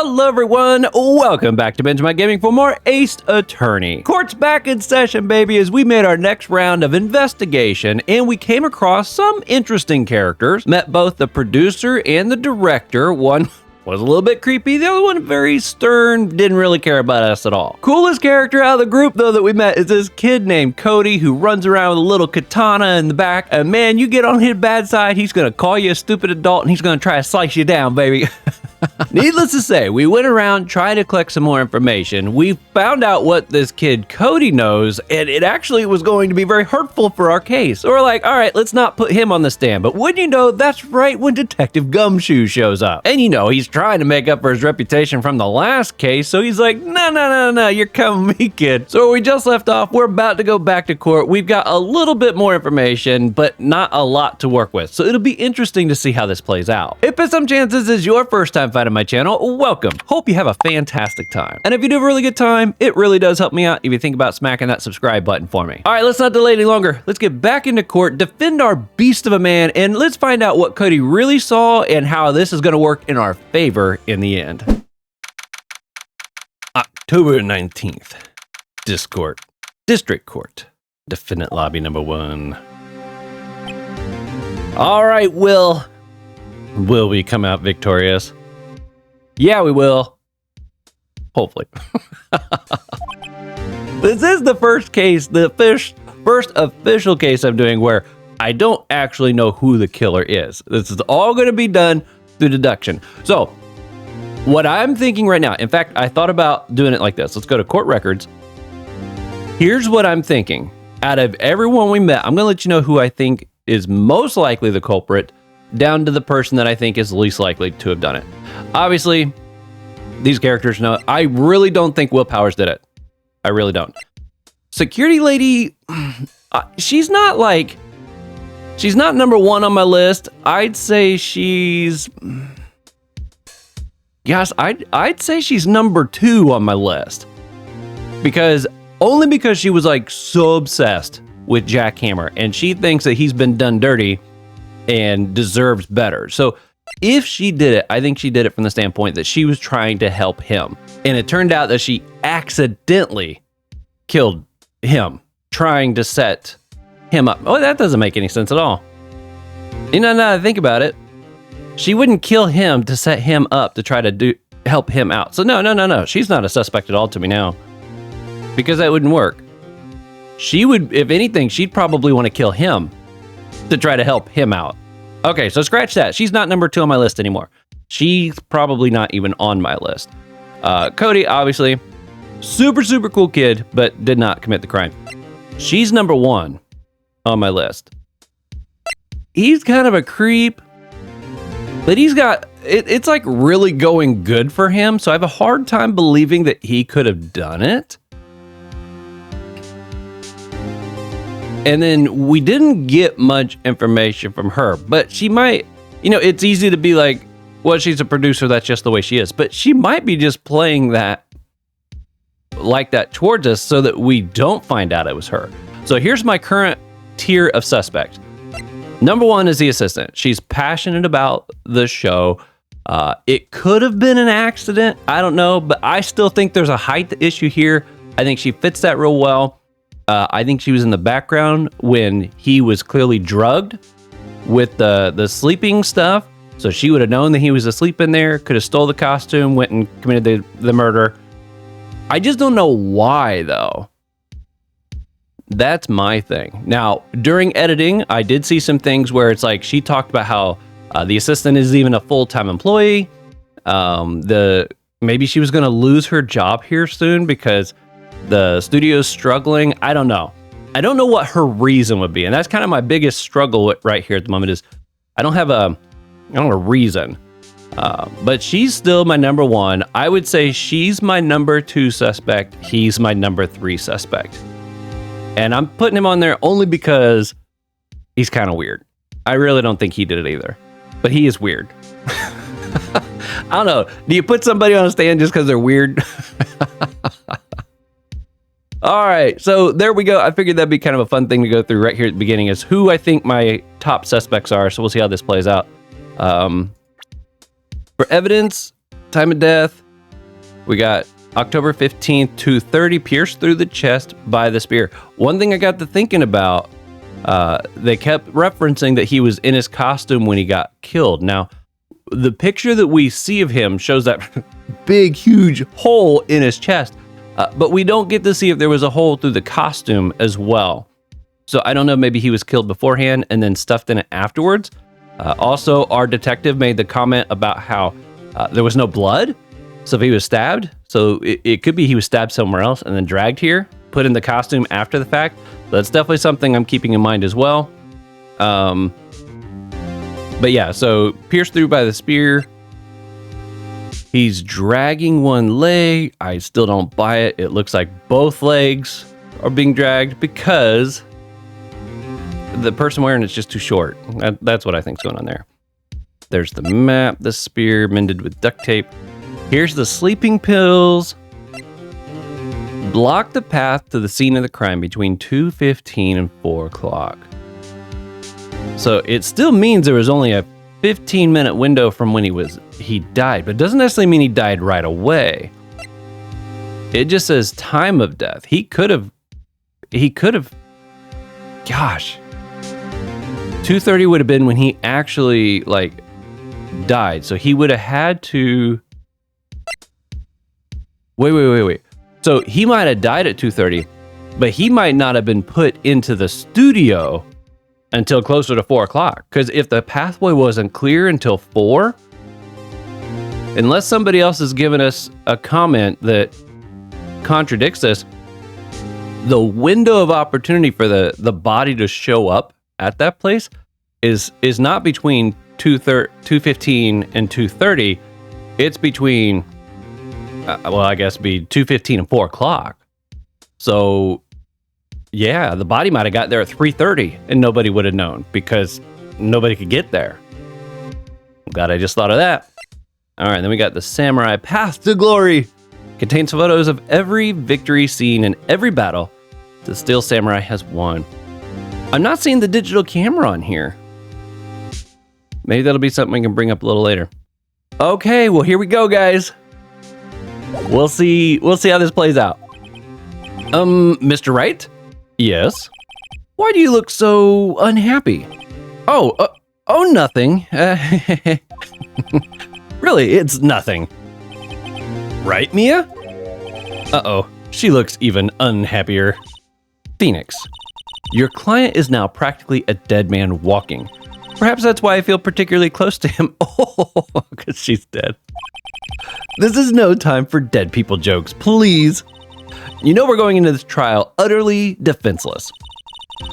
Hello everyone, welcome back to Benjamight Gaming for more Ace Attorney. Court's back in session, baby, as we made our next round of investigation, and we came across some interesting characters. Met both the producer and the director. One was a little bit creepy, the other one very stern, didn't really care about us at all. Coolest character out of the group, though, that we met is this kid named Cody who runs around with a little katana in the back, and man, you get on his bad side, he's gonna call you a stupid adult and he's gonna try to slice you down, baby. Needless to say, we went around trying to collect some more information. We found out what this kid Cody knows, and it actually was going to be very hurtful for our case. So we're like, all right, let's not put him on the stand. But wouldn't you know, that's right when Detective Gumshoe shows up. And you know, he's trying to make up for his reputation from the last case, so he's like, no, you're coming with me, kid. So we just left off, we're about to go back to court. We've got a little bit more information, but not a lot to work with. So it'll be interesting to see how this plays out. If by some chance this is your first time finding my channel, welcome. Hope you have a fantastic time. And if you do have a really good time, it really does help me out if you think about smacking that subscribe button for me. All right, let's not delay any longer. Let's get back into court, defend our beast of a man, and let's find out what Cody really saw and how this is going to work in our favor in the end. October 19th, District Court, Defendant Lobby number 1. All right, Will we come out victorious? Yeah, we will. Hopefully. This is the first case, the first official case I'm doing where I don't actually know who the killer is. This is all going to be done through deduction. So, what I'm thinking right now, in fact, I thought about doing it like this. Let's go to court records. Here's what I'm thinking. Out of everyone we met, I'm going to let you know who I think is most likely the culprit, down to the person that I think is least likely to have done it. Obviously, these characters know. I really don't think Will Powers did it. I really don't. Security lady, she's not number 1 on my list. I'd say she's, yes, I'd say she's number 2 on my list. Only because she was like so obsessed with Jack Hammer and she thinks that he's been done dirty and deserves better. So if she did it, I think she did it from the standpoint that she was trying to help him. And it turned out that she accidentally killed him, trying to set him up. Oh, that doesn't make any sense at all. You know, now that I think about it, she wouldn't kill him to set him up to try to help him out. So no. She's not a suspect at all to me now. Because that wouldn't work. She would, if anything, she'd probably want to kill him to try to help him out. Okay, so scratch that. She's not number 2 on my list anymore. She's probably not even on my list. Cody, obviously, super cool kid, but did not commit the crime. She's number 1 on my list. He's kind of a creep, but he's got, it's like really going good for him, so I have a hard time believing that he could have done it. And then we didn't get much information from her, but she might, you know, it's easy to be like, well, she's a producer, that's just the way she is. But she might be just playing that like that towards us so that we don't find out it was her. So here's my current tier of suspect. Number 1 is the assistant. She's passionate about the show. It could have been an accident. I don't know, but I still think there's a height issue here. I think she fits that real well. I think she was in the background when he was clearly drugged with the sleeping stuff. So she would have known that he was asleep in there, could have stole the costume, went and committed the murder. I just don't know why, though. That's my thing. Now, during editing, I did see some things where it's like she talked about how the assistant is even a full-time employee. Maybe she was going to lose her job here soon because the studio's struggling. I don't know. I don't know what her reason would be. And that's kind of my biggest struggle right here at the moment is I don't have a reason. But she's still my number 1. I would say she's my number 2 suspect. He's my number 3 suspect. And I'm putting him on there only because he's kind of weird. I really don't think he did it either. But he is weird. I don't know. Do you put somebody on a stand just because they're weird? All right, so there we go. I figured that'd be kind of a fun thing to go through right here at the beginning is who I think my top suspects are. So we'll see how this plays out. For evidence, time of death, We got October 15th, 2:30, pierced through the chest by the spear. One thing I got to thinking about, they kept referencing that he was in his costume when he got killed. Now, the picture that we see of him shows that big, huge hole in his chest, but we don't get to see if there was a hole through the costume as well. So I don't know, maybe he was killed beforehand and then stuffed in it afterwards. Also, our detective made the comment about how there was no blood. So if he was stabbed, so it could be he was stabbed somewhere else and then dragged here, put in the costume after the fact. So that's definitely something I'm keeping in mind as well. But yeah, so pierced through by the spear. He's dragging one leg. I still don't buy it. It looks like both legs are being dragged because the person wearing it's just too short. That's what I think's going on there. There's the map, the spear mended with duct tape. Here's the sleeping pills. Block the path to the scene of the crime between 2:15 and 4 o'clock. So it still means there was only a 15-minute window from when he died, but it doesn't necessarily mean he died right away. It just says time of death. He could have, gosh, 2:30 would have been when he actually died. So he would have had to, wait. So he might have died at 2:30, but he might not have been put into the studio until closer to 4 o'clock. Because if the pathway wasn't clear until 4, unless somebody else has given us a comment that contradicts this, the window of opportunity for the body to show up at that place is not between 2:15 and 2:30. It's between, I guess be 2:15 and 4 o'clock. So yeah, the body might have got there at 3:30 and nobody would have known because nobody could get there. Glad I just thought of that. All right, then we got the Samurai Path to Glory. Contains photos of every victory seen in every battle the Steel Samurai has won. I'm not seeing the digital camera on here. Maybe that'll be something we can bring up a little later. Okay, well here we go, guys. We'll see how this plays out. Mr. Wright? Yes. Why do you look so unhappy? Oh, nothing. Really, it's nothing. Right, Mia? Uh-oh, she looks even unhappier. Phoenix, your client is now practically a dead man walking. Perhaps that's why I feel particularly close to him. Oh, because she's dead. This is no time for dead people jokes, please. You know we're going into this trial utterly defenseless.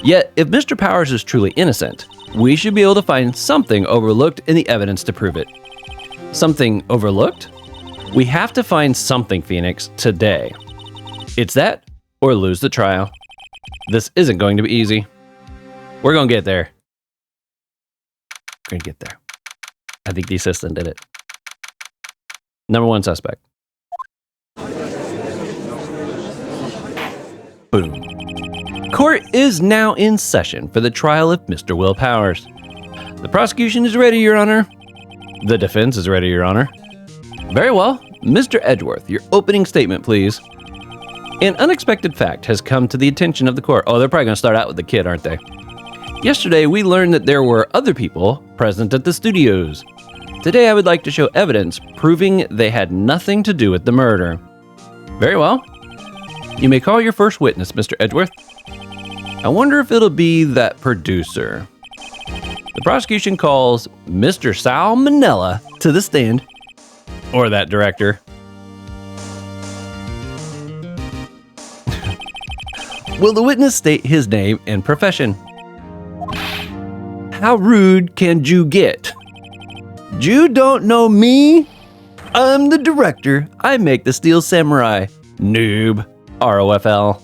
Yet, if Mr. Powers is truly innocent, we should be able to find something overlooked in the evidence to prove it. Something overlooked? We have to find something, Phoenix, today. It's that, or lose the trial. This isn't going to be easy. We're going to get there. We're going to get there. I think the assistant did it. Number one suspect. Boom. Court is now in session for the trial of Mr. Will Powers. The prosecution is ready, Your Honor. The defense is ready, Your Honor. Very well. Mr. Edgeworth, your opening statement, please. An unexpected fact has come to the attention of the court. Oh, they're probably going to start out with the kid, aren't they? Yesterday, we learned that there were other people present at the studios. Today, I would like to show evidence proving they had nothing to do with the murder. Very well. You may call your first witness, Mr. Edgeworth. I wonder if it'll be that producer. The prosecution calls Mr. Sal Manella to the stand. Or that director. Will the witness state his name and profession? How rude can you get? You don't know me? I'm the director. I make the Steel Samurai. Noob. ROFL.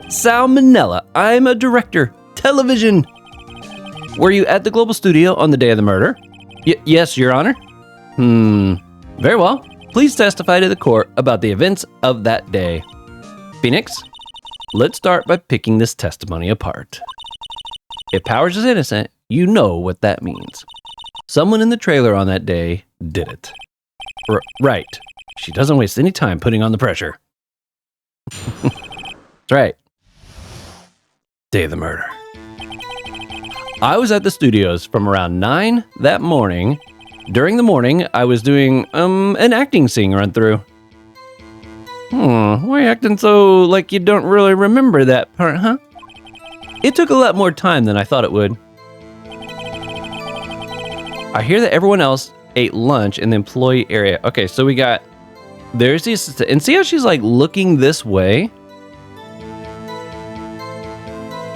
Sal Manella. I'm a director. Television. Were you at the Global Studio on the day of the murder? Yes, Your Honor. Very well. Please testify to the court about the events of that day. Phoenix, let's start by picking this testimony apart. If Powers is innocent, you know what that means. Someone in the trailer on that day did it. Right. She doesn't waste any time putting on the pressure. That's right. Day of the murder. I was at the studios from around 9 that morning. During the morning, I was doing an acting scene run through. Why are you acting so like you don't really remember that part, huh? It took a lot more time than I thought it would. I hear that everyone else ate lunch in the employee area. Okay, so there's the assistant, and see how she's like looking this way?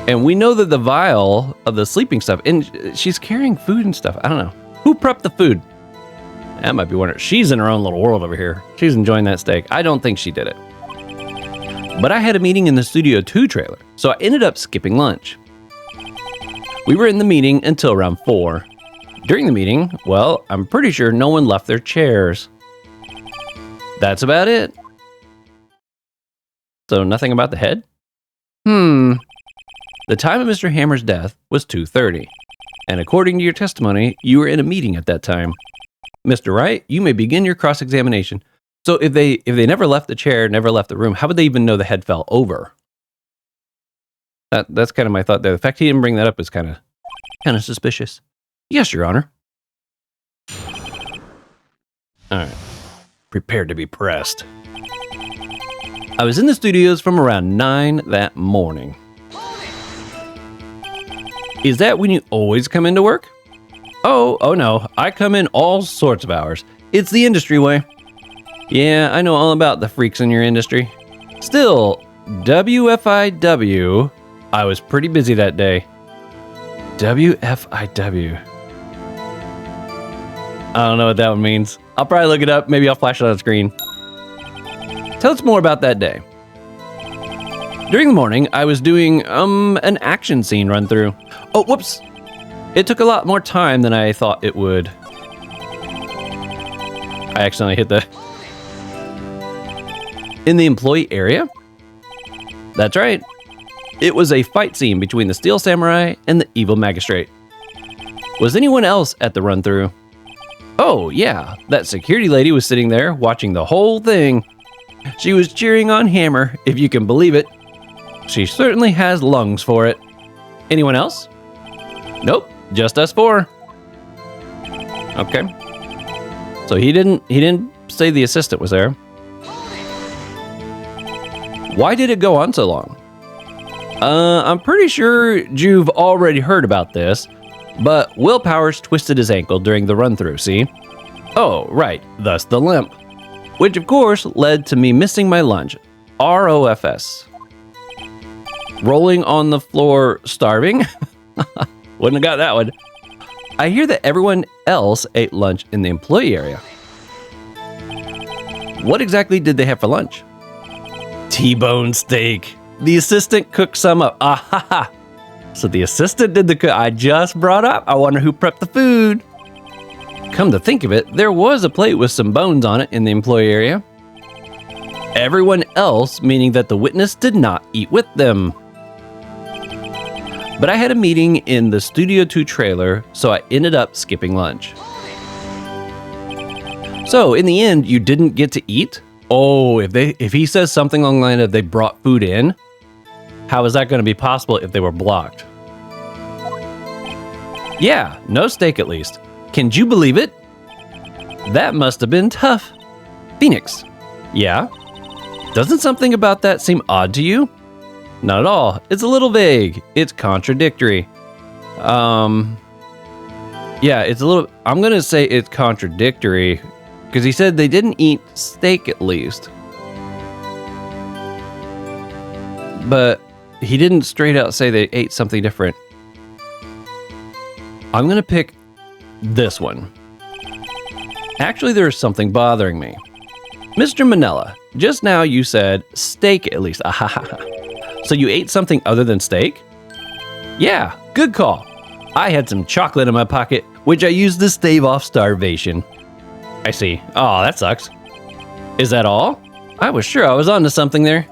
And we know that the vial of the sleeping stuff, and she's carrying food and stuff. I don't know. Who prepped the food? That might be one. She's in her own little world over here. She's enjoying that steak. I don't think she did it. But I had a meeting in the Studio 2 trailer, so I ended up skipping lunch. We were in the meeting until around 4. During the meeting, well, I'm pretty sure no one left their chairs. That's about it. So nothing about the head? The time of Mr. Hammer's death was 2:30. And according to your testimony, you were in a meeting at that time. Mr. Wright, you may begin your cross-examination. So if they never left the chair, never left the room, how would they even know the head fell over? That's kind of my thought there. The fact he didn't bring that up is kind of suspicious. Yes, Your Honor. All right. Prepared to be pressed. I was in the studios from around 9 that morning. Is that when you always come into work? Oh no. I come in all sorts of hours. It's the industry way. Yeah, I know all about the freaks in your industry. Still, WFIW, I was pretty busy that day. WFIW. I don't know what that one means. I'll probably look it up. Maybe I'll flash it on the screen. Tell us more about that day. During the morning, I was doing an action scene run through. Oh, whoops. It took a lot more time than I thought it would. I accidentally hit in the employee area? That's right. It was a fight scene between the Steel Samurai and the evil magistrate. Was anyone else at the run through? Oh, yeah. That security lady was sitting there watching the whole thing. She was cheering on Hammer, if you can believe it. She certainly has lungs for it. Anyone else? Nope, just us 4. Okay. So he didn't say the assistant was there. Why did it go on so long? I'm pretty sure you've already heard about this, but Will Powers twisted his ankle during the run-through, see? Oh, right, thus the limp. Which of course led to me missing my lunch. ROFS. Rolling on the floor, starving? Wouldn't have got that one. I hear that everyone else ate lunch in the employee area. What exactly did they have for lunch? T-bone steak. The assistant cooked some up. Ah-ha-ha. So the assistant did the cook I just brought up. I wonder who prepped the food. Come to think of it, there was a plate with some bones on it in the employee area. Everyone else, meaning that the witness did not eat with them. But I had a meeting in the Studio 2 trailer, so I ended up skipping lunch. So, in the end, you didn't get to eat? Oh, if he says something along the line of they brought food in, how is that going to be possible if they were blocked? Yeah, no steak at least. Can you believe it? That must have been tough. Phoenix. Yeah? Doesn't something about that seem odd to you? Not at all. It's a little vague. It's contradictory. Yeah, it's a little... I'm going to say it's contradictory because he said they didn't eat steak at least. But he didn't straight out say they ate something different. I'm going to pick this one. Actually, there's something bothering me. Mr. Manella, just now you said steak at least. So you ate something other than steak? Yeah, good call. I had some chocolate in my pocket, which I used to stave off starvation. I see. Oh, that sucks. Is that all? I was sure I was onto something there.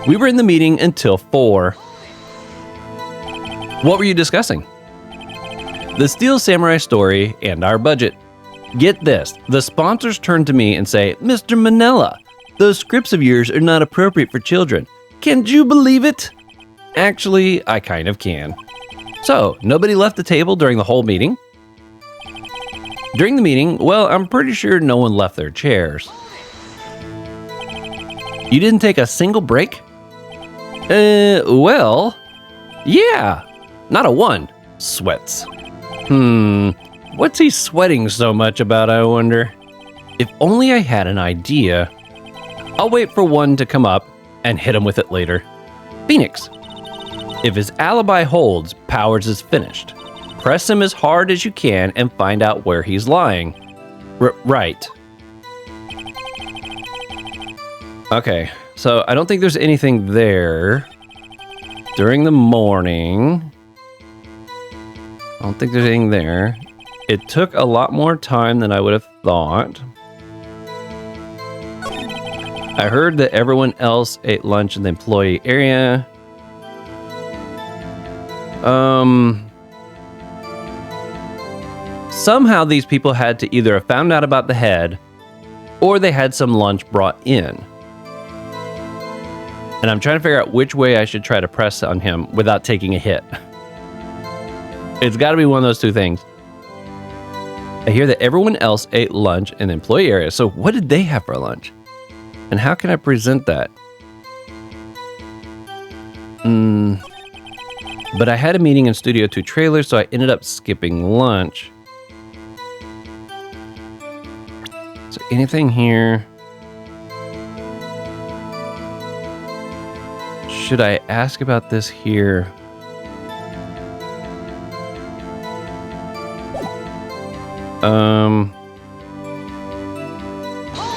We were in the meeting until 4. What were you discussing? The Steel Samurai story and our budget. Get this, the sponsors turn to me and say, Mr. Manella, those scripts of yours are not appropriate for children. Can you believe it? Actually, I kind of can. So, nobody left the table during the whole meeting? During the meeting, well, I'm pretty sure no one left their chairs. You didn't take a single break? Well, yeah, not a one. Sweats. What's he sweating so much about, I wonder? If only I had an idea. I'll wait for one to come up and hit him with it later. Phoenix. If his alibi holds, Powers is finished. Press him as hard as you can and find out where he's lying. Right. Okay, so I don't think there's anything there. During the morning, I don't think there's anything there. It took a lot more time than I would have thought. I heard that everyone else ate lunch in the employee area. Somehow these people had to either have found out about the head or they had some lunch brought in. And I'm trying to figure out which way I should try to press on him without taking a hit. It's got to be one of those two things. I hear that everyone else ate lunch in the employee area. So what did they have for lunch? And how can I present that? But I had a meeting in Studio 2 trailer, so I ended up skipping lunch. So anything here? Should I ask about this here?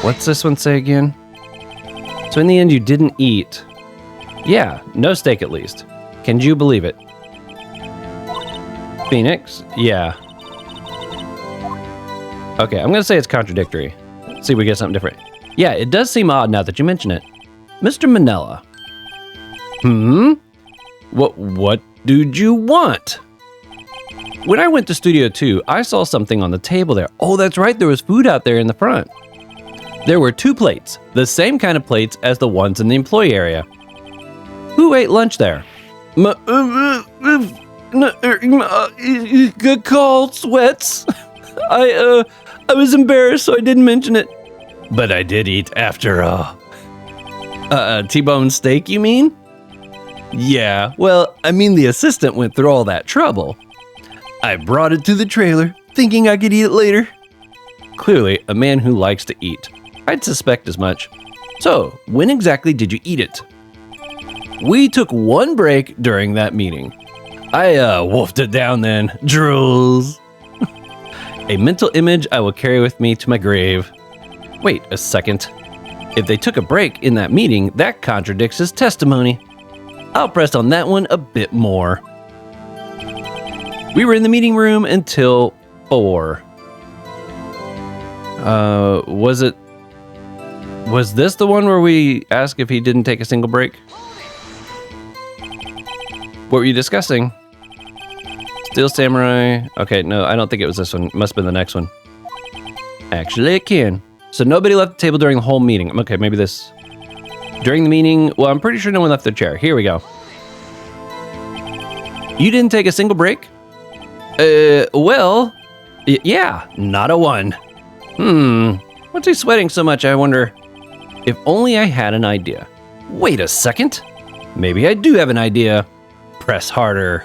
What's this one say again? So in the end, you didn't eat. Yeah, no steak at least. Can you believe it? Phoenix? Yeah. Okay, I'm gonna say it's contradictory. See if we get something different. Yeah, it does seem odd now that you mention it. Mr. Manella. What did you want? When I went to Studio 2, I saw something on the table there. Oh, that's right, there was food out there in the front. There were 2 plates, the same kind of plates as the ones in the employee area. Who ate lunch there? Good call, Sweats. I was embarrassed, so I didn't mention it. But I did eat after all. T-bone steak, you mean? Yeah, well, I mean the assistant went through all that trouble. I brought it to the trailer, thinking I could eat it later. Clearly, a man who likes to eat. I'd suspect as much. So, when exactly did you eat it? We took 1 break during that meeting. I wolfed it down then. Drools. A mental image I will carry with me to my grave. Wait a second. If they took a break in that meeting, that contradicts his testimony. I'll press on that one a bit more. We were in the meeting room until 4. Was this the one where we asked if he didn't take a single break? What were you discussing? Steel Samurai. Okay, no, I don't think it was this one. It must have been the next one. Actually, it can. So nobody left the table during the whole meeting. Okay, maybe this. During the meeting, well, I'm pretty sure no one left their chair. Here we go. You didn't take a single break? Well, yeah, not a one. What's he sweating so much, I wonder? If only I had an idea. Wait a second. Maybe I do have an idea. Press harder.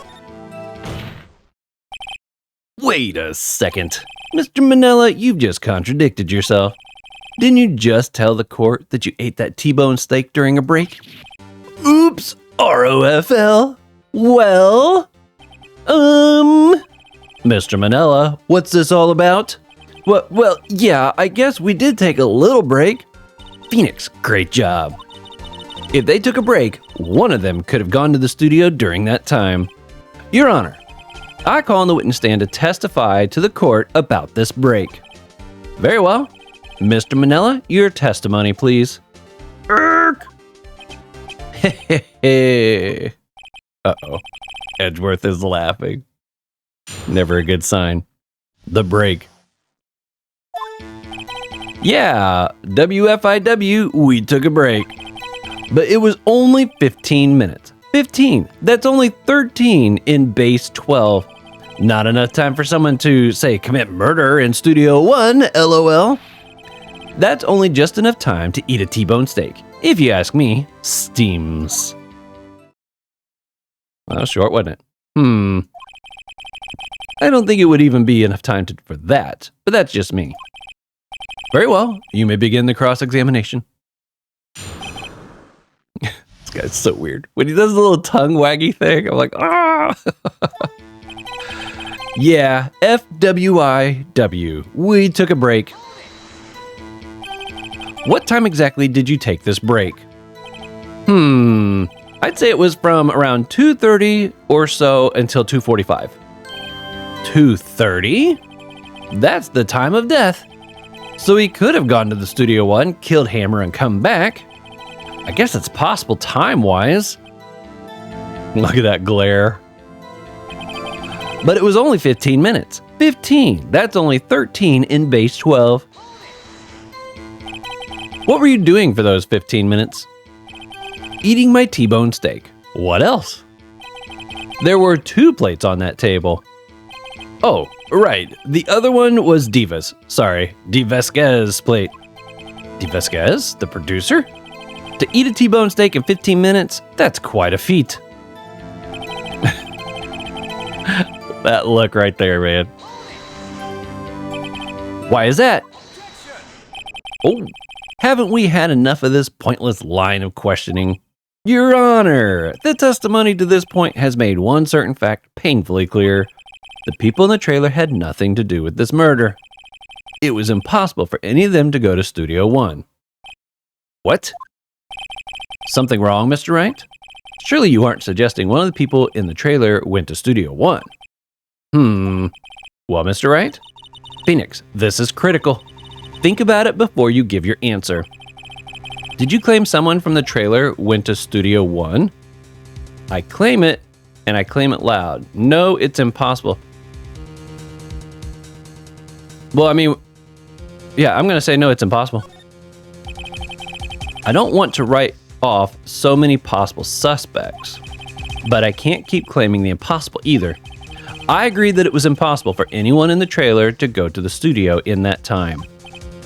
Wait a second. Mr. Manella, you've just contradicted yourself. Didn't you just tell the court that you ate that T-bone steak during a break? Oops, ROFL. Well, Mr. Manella, what's this all about? Well, yeah, I guess we did take a little break. Phoenix, great job. If they took a break, one of them could have gone to the studio during that time. Your Honor, I call on the witness stand to testify to the court about this break. Very well. Mr. Manella, your testimony, please. Uh-oh. Edgeworth is laughing. Never a good sign. The break. Yeah, WFIW, we took a break. But it was only 15 minutes. 15. That's only 13 in base 12. Not enough time for someone to, say, commit murder in Studio 1, LOL. That's only just enough time to eat a T-bone steak. If you ask me, steams. Well, short, wasn't it? I don't think it would even be enough time for that, but that's just me. Very well, you may begin the cross-examination. This guy's so weird. When he does the little tongue waggy thing, I'm like, ah! Yeah, FWIW, we took a break. What time exactly did you take this break? I'd say it was from around 2:30 or so until 2:45. 2:30? That's the time of death. So he could have gone to the Studio 1, killed Hammer, and come back. I guess it's possible time-wise. Look at that glare. But it was only 15 minutes. 15! That's only 13 in base 12. What were you doing for those 15 minutes? Eating my T-bone steak. What else? There were 2 plates on that table. Oh, right. The other one was Diva's. Sorry, Divesquez's plate. Divesquez, the producer? To eat a T-bone steak in 15 minutes? That's quite a feat. That look right there, man. Why is that? Oh, haven't we had enough of this pointless line of questioning? Your Honor, the testimony to this point has made one certain fact painfully clear. The people in the trailer had nothing to do with this murder. It was impossible for any of them to go to Studio 1. What? Something wrong, Mr. Wright? Surely you aren't suggesting one of the people in the trailer went to Studio 1. Well, Mr. Wright? Phoenix, this is critical. Think about it before you give your answer. Did you claim someone from the trailer went to Studio 1? I claim it, and I claim it loud. No, it's impossible. Well, I mean, yeah, I'm going to say no, it's impossible. I don't want to write off so many possible suspects, but I can't keep claiming the impossible either. I agree that it was impossible for anyone in the trailer to go to the studio in that time.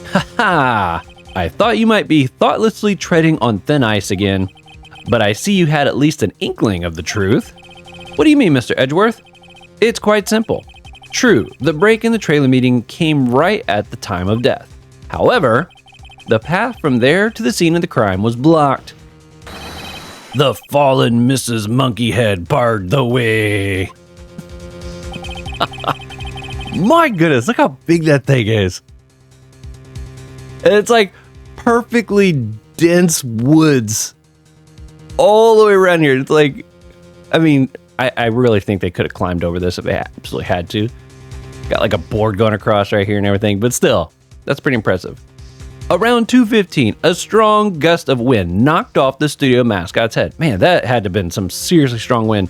Haha! I thought you might be thoughtlessly treading on thin ice again, but I see you had at least an inkling of the truth. What do you mean, Mr. Edgeworth? It's quite simple. True, the break in the trailer meeting came right at the time of death. However, the path from there to the scene of the crime was blocked. The fallen Mrs. Monkeyhead barred the way. My goodness, look how big that thing is. And it's like perfectly dense woods all the way around here. It's like, I mean, I really think they could have climbed over this if they absolutely had to. Got like a board going across right here and everything, but still, that's pretty impressive. Around 2:15, a strong gust of wind knocked off the studio mascot's head. Man, that had to have been some seriously strong wind.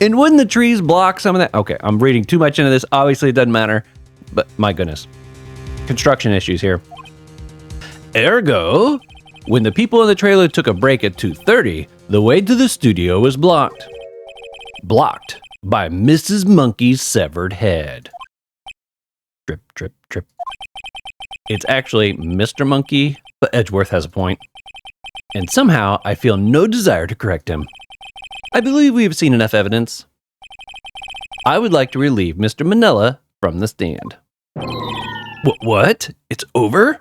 And wouldn't the trees block some of that? Okay, I'm reading too much into this. Obviously, it doesn't matter. But my goodness. Construction issues here. Ergo, when the people in the trailer took a break at 2:30, the way to the studio was blocked. Blocked by Mrs. Monkey's severed head. Drip, drip, drip. It's actually Mr. Monkey, but Edgeworth has a point. And somehow, I feel no desire to correct him. I believe we have seen enough evidence. I would like to relieve Mr. Manella from the stand. What? It's over?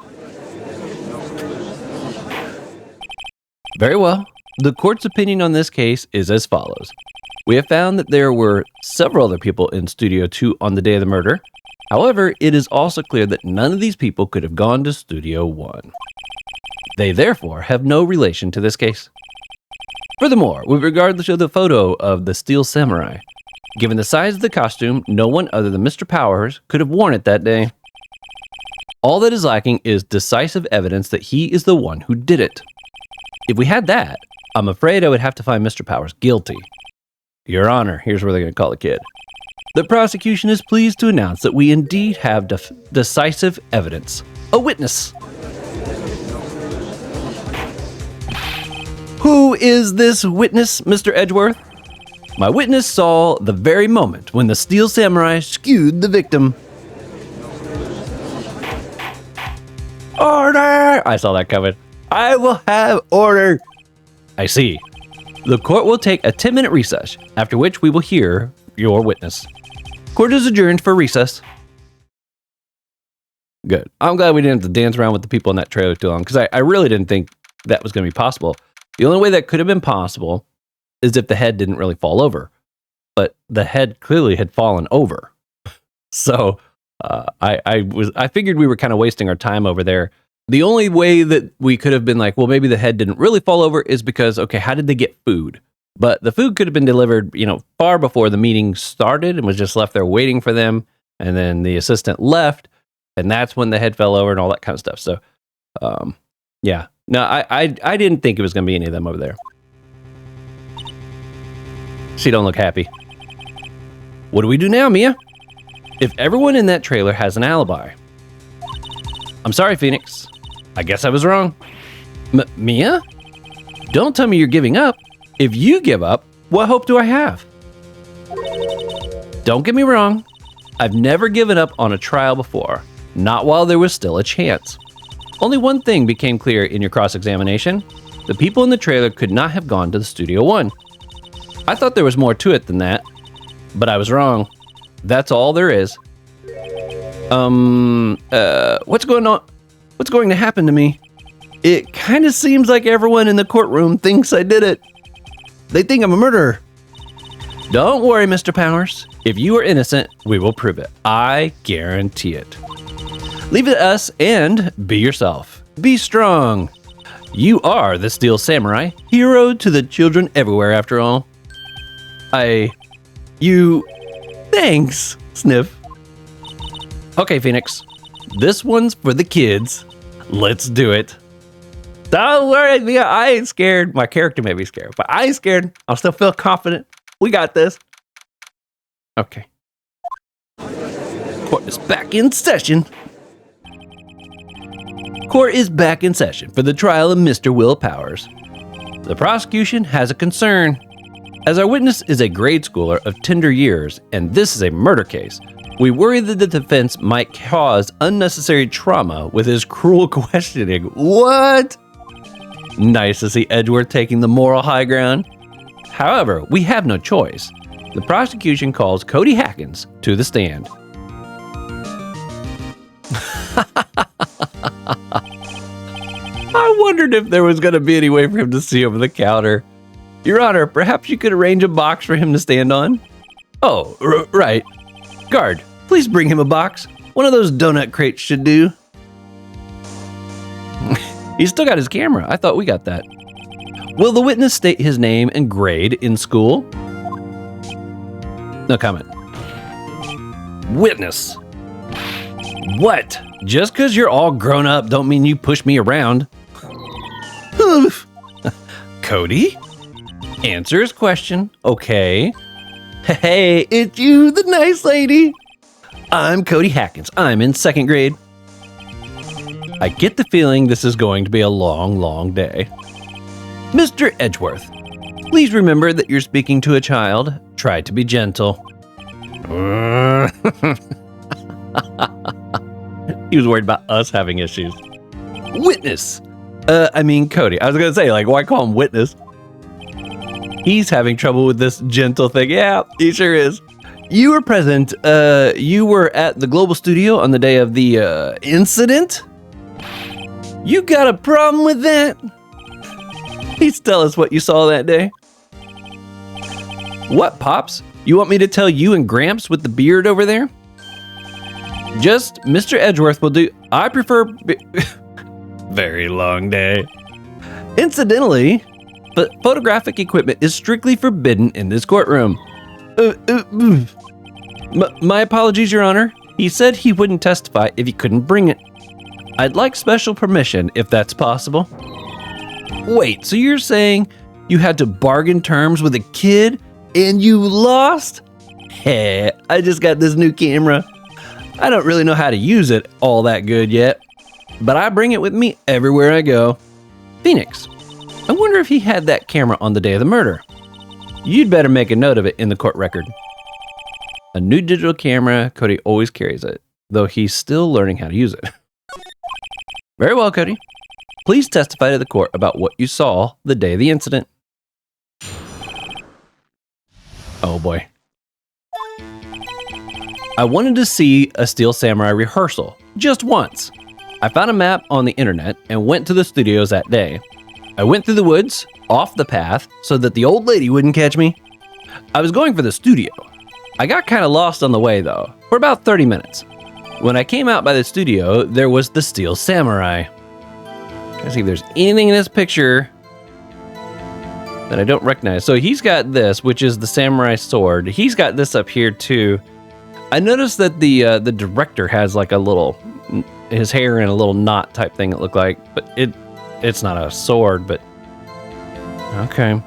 Very well. The court's opinion on this case is as follows. We have found that there were several other people in Studio 2 on the day of the murder. However, it is also clear that none of these people could have gone to Studio 1. They therefore have no relation to this case. Furthermore, with regard to the photo of the Steel Samurai, given the size of the costume, no one other than Mr. Powers could have worn it that day. All that is lacking is decisive evidence that he is the one who did it. If we had that, I'm afraid I would have to find Mr. Powers guilty. Your Honor, here's where they're going to call the kid. The prosecution is pleased to announce that we indeed have decisive evidence. A witness. Who is this witness, Mr. Edgeworth? My witness saw the very moment when the steel samurai skewed the victim. Order! I saw that coming. I will have order. I see. The court will take a 10-minute recess, after which we will hear your witness. Court is adjourned for recess. Good. I'm glad we didn't have to dance around with the people in that trailer too long, because I really didn't think that was going to be possible. The only way that could have been possible is if the head didn't really fall over. But the head clearly had fallen over. So I figured we were kind of wasting our time over there. The only way that we could have been like, well, maybe the head didn't really fall over is because, okay, how did they get food? But the food could have been delivered, far before the meeting started and was just left there waiting for them. And then the assistant left, and that's when the head fell over and all that kind of stuff. So, yeah. No, I didn't think it was going to be any of them over there. She don't look happy. What do we do now, Mia? If everyone in that trailer has an alibi. I'm sorry, Phoenix. I guess I was wrong. Mia? Don't tell me you're giving up. If you give up, what hope do I have? Don't get me wrong. I've never given up on a trial before. Not while there was still a chance. Only one thing became clear in your cross-examination. The people in the trailer could not have gone to the Studio One. I thought there was more to it than that, but I was wrong. That's all there is. What's going on? What's going to happen to me? It kind of seems like everyone in the courtroom thinks I did it. They think I'm a murderer. Don't worry, Mr. Powers. If you are innocent, we will prove it. I guarantee it. Leave it to us and be yourself. Be strong. You are the Steel Samurai, hero to the children everywhere after all. Thanks, Sniff. Okay, Phoenix. This one's for the kids. Let's do it. Don't worry, Mia. I ain't scared. My character may be scared, but I ain't scared. I'll still feel confident. We got this. Okay. Court is back in session. Court is back in session for the trial of Mr. Will Powers. The prosecution has a concern. As our witness is a grade schooler of tender years, and this is a murder case, we worry that the defense might cause unnecessary trauma with his cruel questioning. What? Nice to see Edgeworth taking the moral high ground. However, we have no choice. The prosecution calls Cody Hackins to the stand. I wondered if there was going to be any way for him to see over the counter. Your Honor, perhaps you could arrange a box for him to stand on? Oh, right. Guard, please bring him a box. One of those donut crates should do. He's still got his camera. I thought we got that. Will the witness state his name and grade in school? No comment. Witness. What? Just because you're all grown up don't mean you push me around. Cody? Answer his question. Okay. Hey, it's you, the nice lady. I'm Cody Hackins. I'm in 2nd grade. I get the feeling this is going to be a long, long day. Mr. Edgeworth, please remember that you're speaking to a child. Try to be gentle. He was worried about us having issues. Witness. Cody. I was going to say, why call him witness? He's having trouble with this gentle thing. Yeah, he sure is. You were present. You were at the Global Studio on the day of the incident? You got a problem with that? Please tell us what you saw that day. What, Pops? You want me to tell you and Gramps with the beard over there? Just Mr. Edgeworth will do. I prefer... Very long day. Incidentally, but photographic equipment is strictly forbidden in this courtroom. My apologies, Your Honor. He said he wouldn't testify if he couldn't bring it. I'd like special permission if that's possible. Wait, so you're saying you had to bargain terms with a kid and you lost? Hey, I just got this new camera. I don't really know how to use it all that good yet, but I bring it with me everywhere I go. Phoenix, I wonder if he had that camera on the day of the murder. You'd better make a note of it in the court record. A new digital camera, Cody always carries it, though he's still learning how to use it. Very well, Cody. Please testify to the court about what you saw the day of the incident. Oh boy. I wanted to see a Steel Samurai rehearsal, just once. I found a map on the internet and went to the studios that day. I went through the woods, off the path, so that the old lady wouldn't catch me. I was going for the studio. I got kind of lost on the way though, for about 30 minutes. When I came out by the studio, there was the Steel Samurai. Let's see if there's anything in this picture that I don't recognize. So he's got this, which is the samurai sword. He's got this up here too. I noticed that the director has like a little, his hair in a little knot type thing it looked like, but it's not a sword, but okay.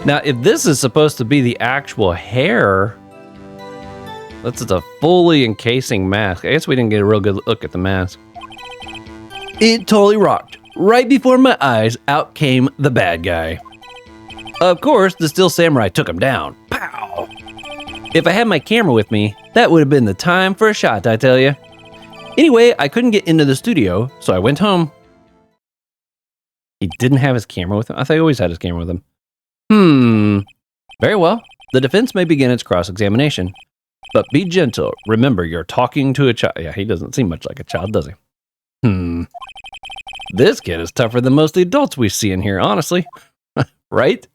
Now, if this is supposed to be the actual hair, this is a fully encasing mask. I guess we didn't get a real good look at the mask. It totally rocked. Right before my eyes, out came the bad guy. Of course, the Steel Samurai took him down. Pow! If I had my camera with me, that would have been the time for a shot, I tell you. Anyway, I couldn't get into the studio, so I went home. He didn't have his camera with him? I thought he always had his camera with him. Very well. The defense may begin its cross-examination. But be gentle. Remember, you're talking to a child. Yeah, he doesn't seem much like a child, does he? This kid is tougher than most of the adults we see in here, honestly. Right?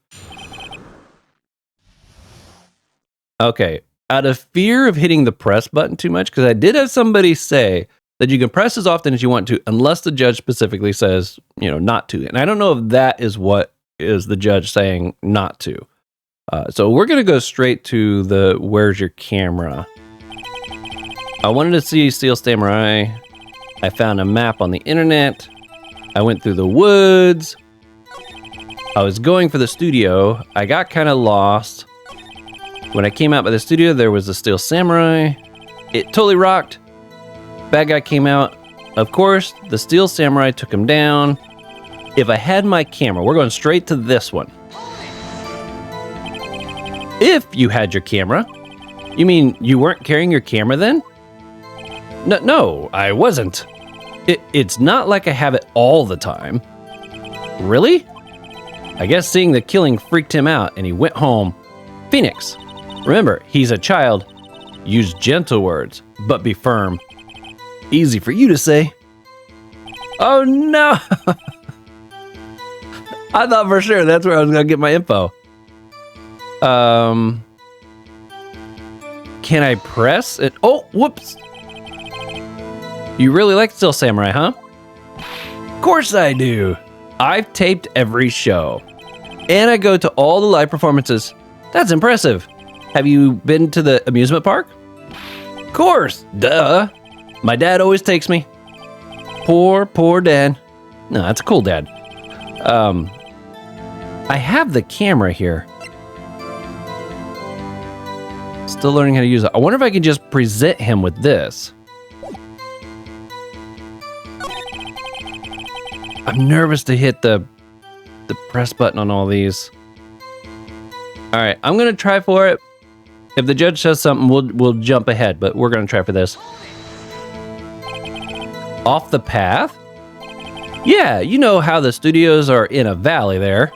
Okay, out of fear of hitting the press button too much, because I did have somebody say that you can press as often as you want to, unless the judge specifically says, not to. And I don't know if that is what is the judge saying not to. So we're going to go straight to the where's your camera. I wanted to see Steel Samurai. I found a map on the internet. I went through the woods. I was going for the studio. I got kind of lost. When I came out by the studio, there was a Steel Samurai. It totally rocked. Bad guy came out. Of course, the Steel Samurai took him down. If I had my camera, we're going straight to this one. If you had your camera, you mean you weren't carrying your camera then? No, I wasn't. It's not like I have it all the time. Really? I guess seeing the killing freaked him out and he went home. Phoenix, remember, he's a child. Use gentle words, but be firm. Easy for you to say. Oh no! I thought for sure that's where I was going to get my info. Can I press it? Oh, whoops. You really like Steel Samurai, huh? Of course I do. I've taped every show. And I go to all the live performances. That's impressive. Have you been to the amusement park? Of course, duh. My dad always takes me. Poor dad. No, that's a cool dad. I have the camera here. Still learning how to use it. I wonder if I can just present him with this. I'm nervous to hit the press button on all these. All right, I'm gonna try for it. If the judge says something, we'll jump ahead, but we're gonna try for this. Off the path? Yeah, you know how the studios are in a valley there.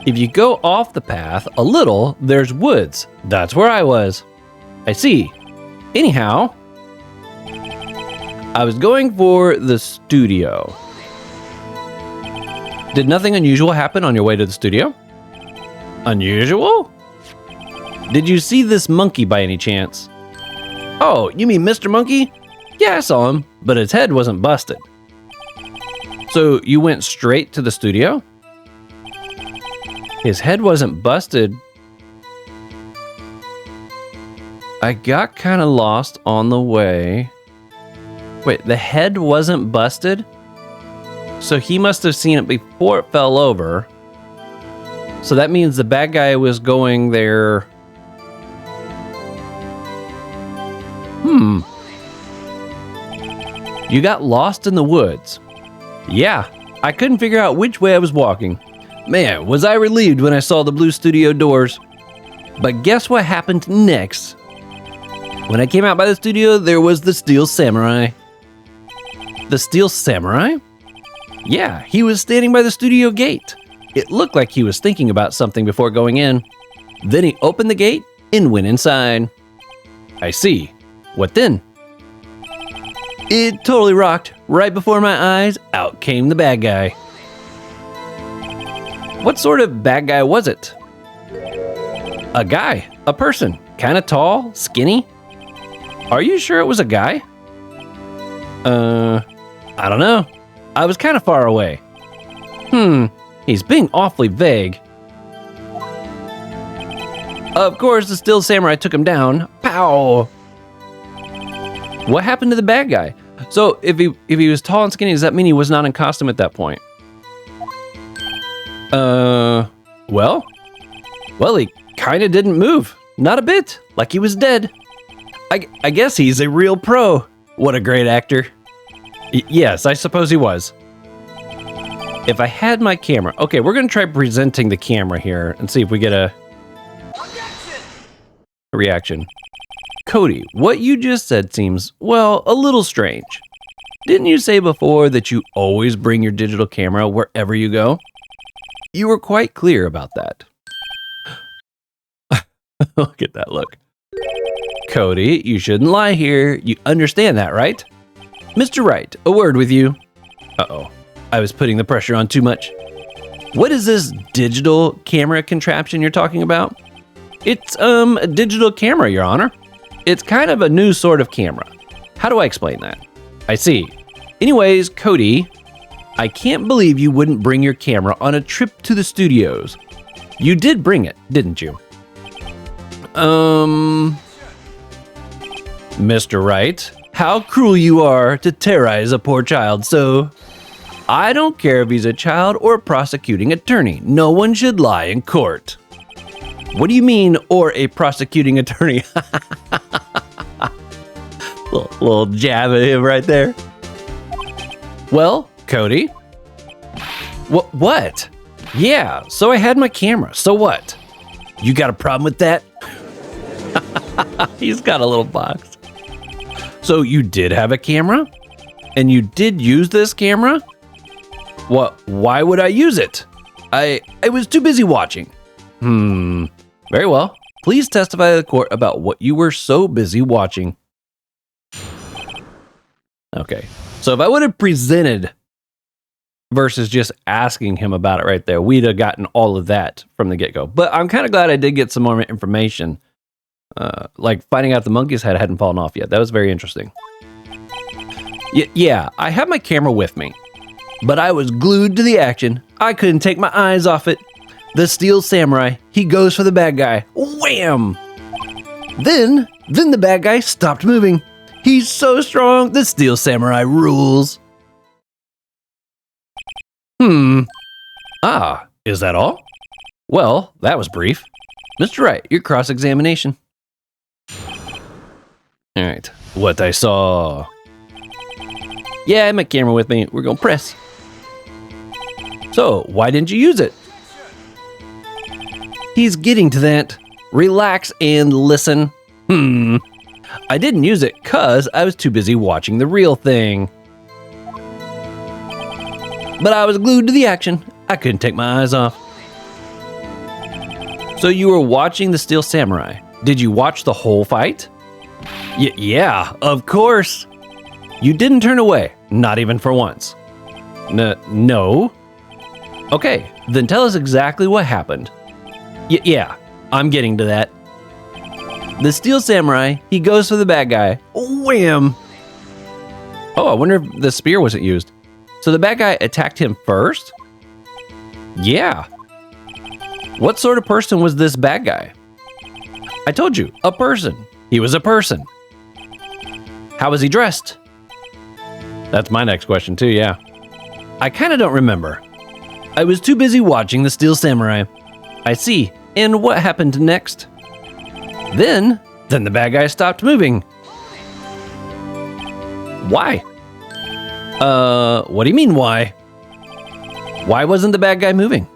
If you go off the path a little, there's woods. That's where I was. I see. Anyhow, I was going for the studio. Did nothing unusual happen on your way to the studio? Unusual? Did you see this monkey by any chance? Oh, you mean Mr. Monkey? Yeah, I saw him, but his head wasn't busted. So you went straight to the studio? His head wasn't busted. I got kind of lost on the way. Wait, the head wasn't busted? So he must have seen it before it fell over. So that means the bad guy was going there You got lost in the woods. Yeah, I couldn't figure out which way I was walking. Man, was I relieved when I saw the blue studio doors. But guess what happened next? When I came out by the studio, there was the Steel Samurai. The Steel Samurai? Yeah, he was standing by the studio gate. It looked like he was thinking about something before going in. Then he opened the gate and went inside. I see. What then? It totally rocked. Right before my eyes, out came the bad guy. What sort of bad guy was it? A guy, a person, kind of tall, skinny. Are you sure it was a guy? I don't know. I was kind of far away. He's being awfully vague. Of course, the Steel Samurai took him down. Pow! What happened to the bad guy? So, if he was tall and skinny, does that mean he was not in costume at that point? Well, he kind of didn't move. Not a bit. Like he was dead. I guess he's a real pro. What a great actor. Yes, I suppose he was. If I had my camera... Okay, we're going to try presenting the camera here and see if we get a reaction. Cody, what you just said seems, well, a little strange. Didn't you say before that you always bring your digital camera wherever you go? You were quite clear about that. Look at that look. Cody, you shouldn't lie here. You understand that, right? Mr. Wright, a word with you. Uh-oh. I was putting the pressure on too much. What is this digital camera contraption you're talking about? It's, a digital camera, Your Honor. It's kind of a new sort of camera. How do I explain that? I see. Anyways, Cody, I can't believe you wouldn't bring your camera on a trip to the studios. You did bring it, didn't you? Mr. Wright, how cruel you are to terrorize a poor child so... I don't care if he's a child or a prosecuting attorney. No one should lie in court. What do you mean, or a prosecuting attorney? little jab at him right there. Well, Cody? What? Yeah, so I had my camera. So what? You got a problem with that? He's got a little box. So you did have a camera? And you did use this camera? What? Why would I use it? I was too busy watching. Very well. Please testify to the court about what you were so busy watching. Okay. So if I would have presented versus just asking him about it right there, we'd have gotten all of that from the get-go. But I'm kind of glad I did get some more information. Like finding out the monkey's head hadn't fallen off yet. That was very interesting. Yeah, I have my camera with me. But I was glued to the action. I couldn't take my eyes off it. The Steel Samurai, he goes for the bad guy. Wham! Then the bad guy stopped moving. He's so strong, the Steel Samurai rules. Ah, is that all? Well, that was brief. Mr. Wright, your cross-examination. All right, what I saw. Yeah, I have my camera with me. We're gonna press. So, why didn't you use it? He's getting to that. Relax and listen. I didn't use it because I was too busy watching the real thing. But I was glued to the action. I couldn't take my eyes off. So you were watching the Steel Samurai. Did you watch the whole fight? Yeah, of course. You didn't turn away, not even for once. No. Okay, then tell us exactly what happened. Yeah, I'm getting to that. The Steel Samurai, he goes for the bad guy. Wham! Oh, I wonder if the spear wasn't used. So the bad guy attacked him first? Yeah. What sort of person was this bad guy? I told you, a person. He was a person. How was he dressed? That's my next question too, yeah. I kind of don't remember. I was too busy watching the Steel Samurai. I see. And what happened next? Then the bad guy stopped moving. Why? What do you mean why? Why wasn't the bad guy moving?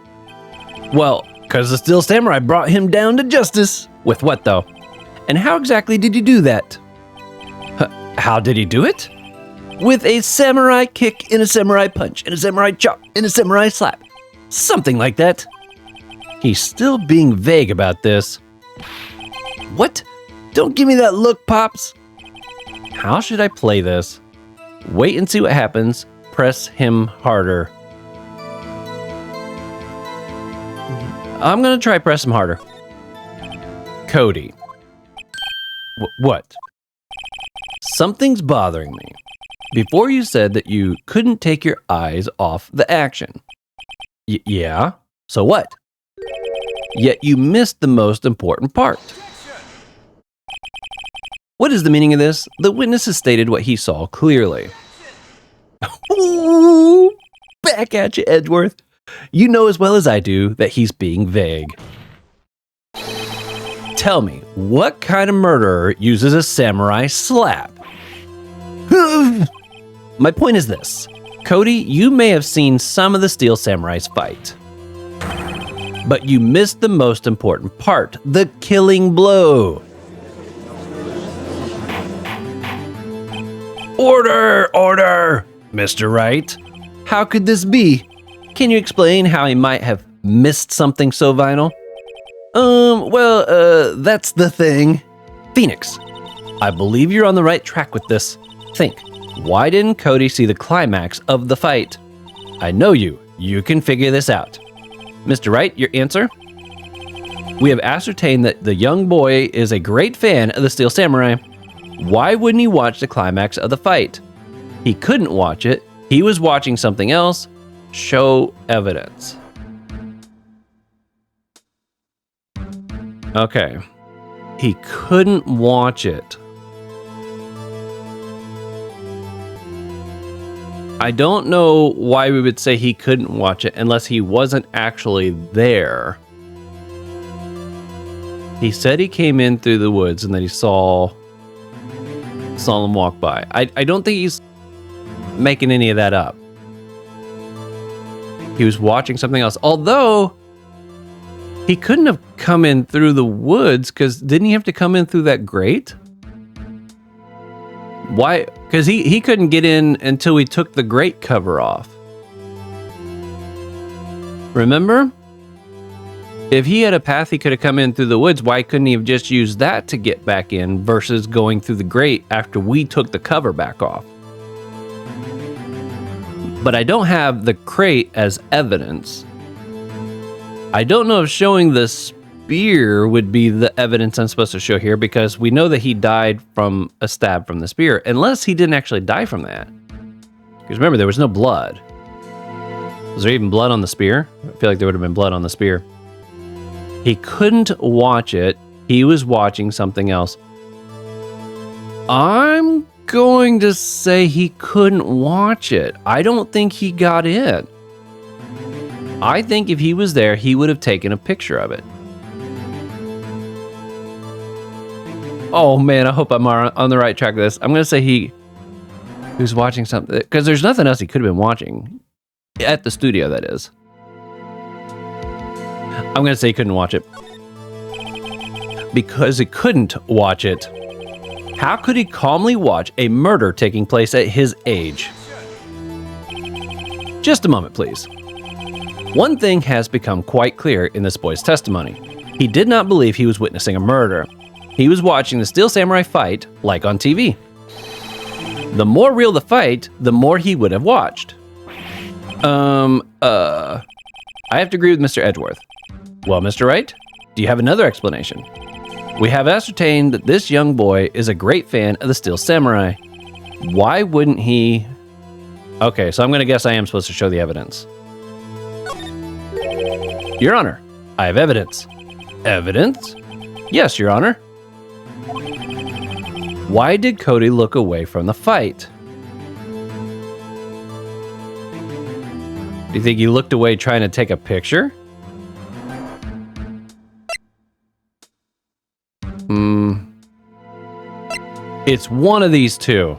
Well, because the Steel Samurai brought him down to justice. With what, though? And how exactly did he do that? How did he do it? With a samurai kick and a samurai punch and a samurai chop and a samurai slap. Something like that. He's still being vague about this. What? Don't give me that look, Pops. How should I play this? Wait and see what happens. Press him harder. I'm gonna try press him harder. Cody. What? Something's bothering me. Before you said that you couldn't take your eyes off the action. Yeah? So what? Yet you missed the most important part. What is the meaning of this? The witness has stated what he saw clearly. Ooh, back at you, Edgeworth. You know as well as I do that he's being vague. Tell me, what kind of murderer uses a samurai slap? My point is this. Cody, you may have seen some of the Steel Samurais fight. But you missed the most important part, the killing blow. Order! Order! Mr. Wright, how could this be? Can you explain how he might have missed something so vital? That's the thing. Phoenix, I believe you're on the right track with this. Think, why didn't Cody see the climax of the fight? I know you. You can figure this out. Mr. Wright, your answer? We have ascertained that the young boy is a great fan of the Steel Samurai. Why wouldn't he watch the climax of the fight? He couldn't watch it. He was watching something else. Show evidence. Okay. He couldn't watch it. I don't know why we would say he couldn't watch it unless he wasn't actually there. He said he came in through the woods and that he saw him walk by. I don't think he's making any of that up. He was watching something else. Although, he couldn't have come in through the woods because didn't he have to come in through that grate? Why? Because he couldn't get in until we took the grate cover off. Remember? If he had a path he could have come in through the woods, why couldn't he have just used that to get back in versus going through the grate after we took the cover back off? But I don't have the crate as evidence. I don't know if showing the spear would be the evidence I'm supposed to show here because we know that he died from a stab from the spear, unless he didn't actually die from that. Because remember, there was no blood. Was there even blood on the spear? I feel like there would have been blood on the spear. He couldn't watch it. He was watching something else. I'm going to say he couldn't watch it. I don't think he got in. I think if he was there, he would have taken a picture of it. Oh man, I hope I'm on the right track with this. I'm going to say he was watching something, because there's nothing else he could have been watching. At the studio, that is. I'm going to say he couldn't watch it. Because he couldn't watch it. How could he calmly watch a murder taking place at his age? Just a moment, please. One thing has become quite clear in this boy's testimony. He did not believe he was witnessing a murder. He was watching the Steel Samurai fight, like on TV. The more real the fight, the more he would have watched. I have to agree with Mr. Edgeworth. Well, Mr. Wright, do you have another explanation? We have ascertained that this young boy is a great fan of the Steel Samurai. Why wouldn't he... Okay, so I'm going to guess I am supposed to show the evidence. Your Honor, I have evidence. Evidence? Yes, Your Honor. Why did Cody look away from the fight? Do you think he looked away trying to take a picture? It's one of these two.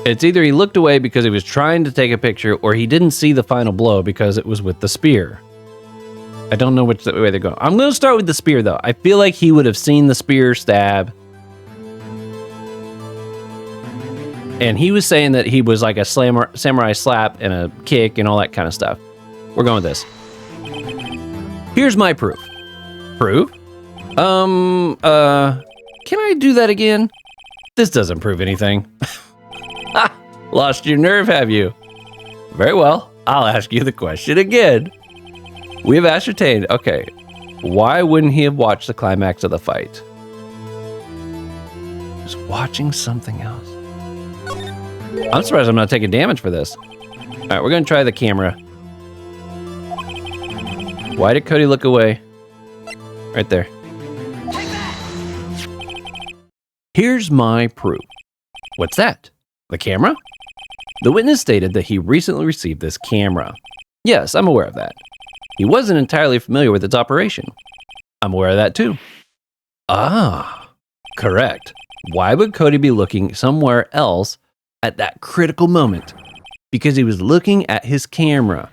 It's either he looked away because he was trying to take a picture, or he didn't see the final blow because it was with the spear. I don't know which way they're going. I'm going to start with the spear, though. I feel like he would have seen the spear stab. And he was saying that he was like a samurai slap and a kick and all that kind of stuff. We're going with this. Here's my proof. Proof? Can I do that again? This doesn't prove anything. Lost your nerve, have you? Very well. I'll ask you the question again. We have ascertained, okay, why wouldn't he have watched the climax of the fight? He's watching something else. I'm surprised I'm not taking damage for this. All right, we're gonna try the camera. Why did Cody look away? Right there. Here's my proof. What's that? The camera? The witness stated that he recently received this camera. Yes, I'm aware of that. He wasn't entirely familiar with its operation. I'm aware of that too. Ah, correct. Why would Cody be looking somewhere else at that critical moment? Because he was looking at his camera.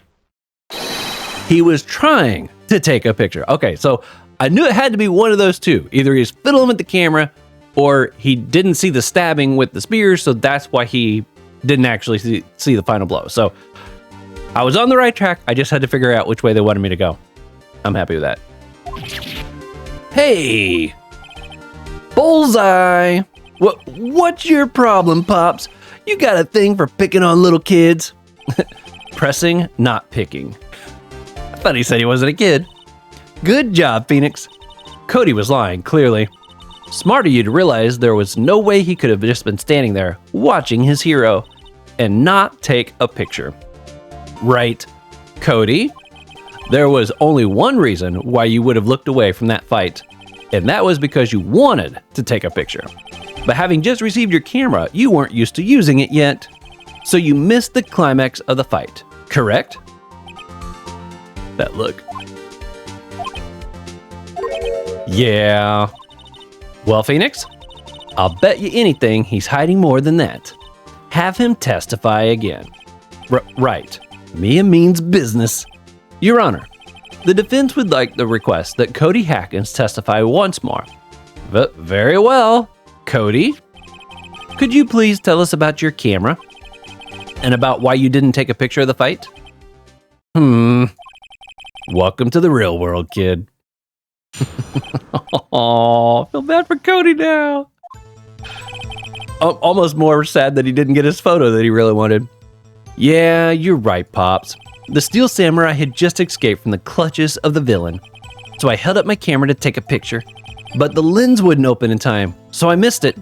He was trying to take a picture. Okay, so I knew it had to be one of those two. Either he was fiddling with the camera, or he didn't see the stabbing with the spear, so that's why he didn't actually see the final blow. So I was on the right track. I just had to figure out which way they wanted me to go. I'm happy with that. Hey! Bullseye! What's your problem, Pops? You got a thing for picking on little kids? Pressing, not picking. I thought he said he wasn't a kid. Good job, Phoenix. Cody was lying, clearly. Smart of you to realize there was no way he could have just been standing there watching his hero and not take a picture. Right, Cody? There was only one reason why you would have looked away from that fight, and that was because you wanted to take a picture. But having just received your camera, you weren't used to using it yet, so you missed the climax of the fight, correct? That look. Yeah. Well, Phoenix, I'll bet you anything he's hiding more than that. Have him testify again. Right. Mia means business. Your Honor, the defense would like the request that Cody Hackins testify once more. Very well. Cody, could you please tell us about your camera and about why you didn't take a picture of the fight? Welcome to the real world, kid. Oh, feel bad for Cody now. Almost more sad that he didn't get his photo that he really wanted. Yeah, you're right, Pops. The Steel Samurai had just escaped from the clutches of the villain, so I held up my camera to take a picture, but the lens wouldn't open in time, so I missed it.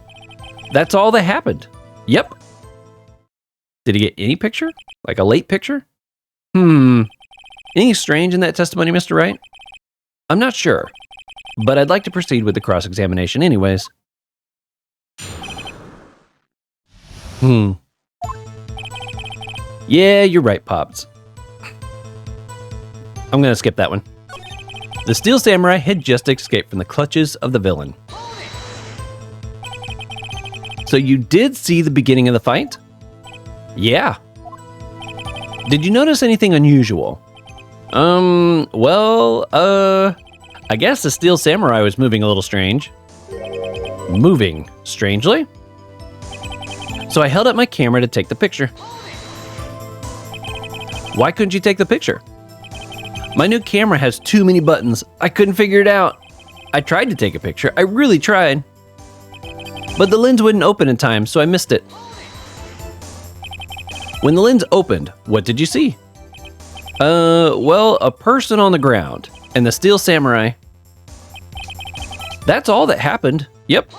That's all that happened. Yep. Did he get any picture? Like a late picture? Anything strange in that testimony, Mr. Wright? I'm not sure, but I'd like to proceed with the cross-examination anyways. Yeah, you're right, Pops. I'm gonna skip that one. The Steel Samurai had just escaped from the clutches of the villain. So you did see the beginning of the fight? Yeah. Did you notice anything unusual? I guess the Steel Samurai was moving a little strange. Moving strangely? So I held up my camera to take the picture. Why couldn't you take the picture? My new camera has too many buttons. I couldn't figure it out. I tried to take a picture. I really tried. But the lens wouldn't open in time, so I missed it. When the lens opened, what did you see? A person on the ground and the Steel Samurai. That's all that happened. Yep.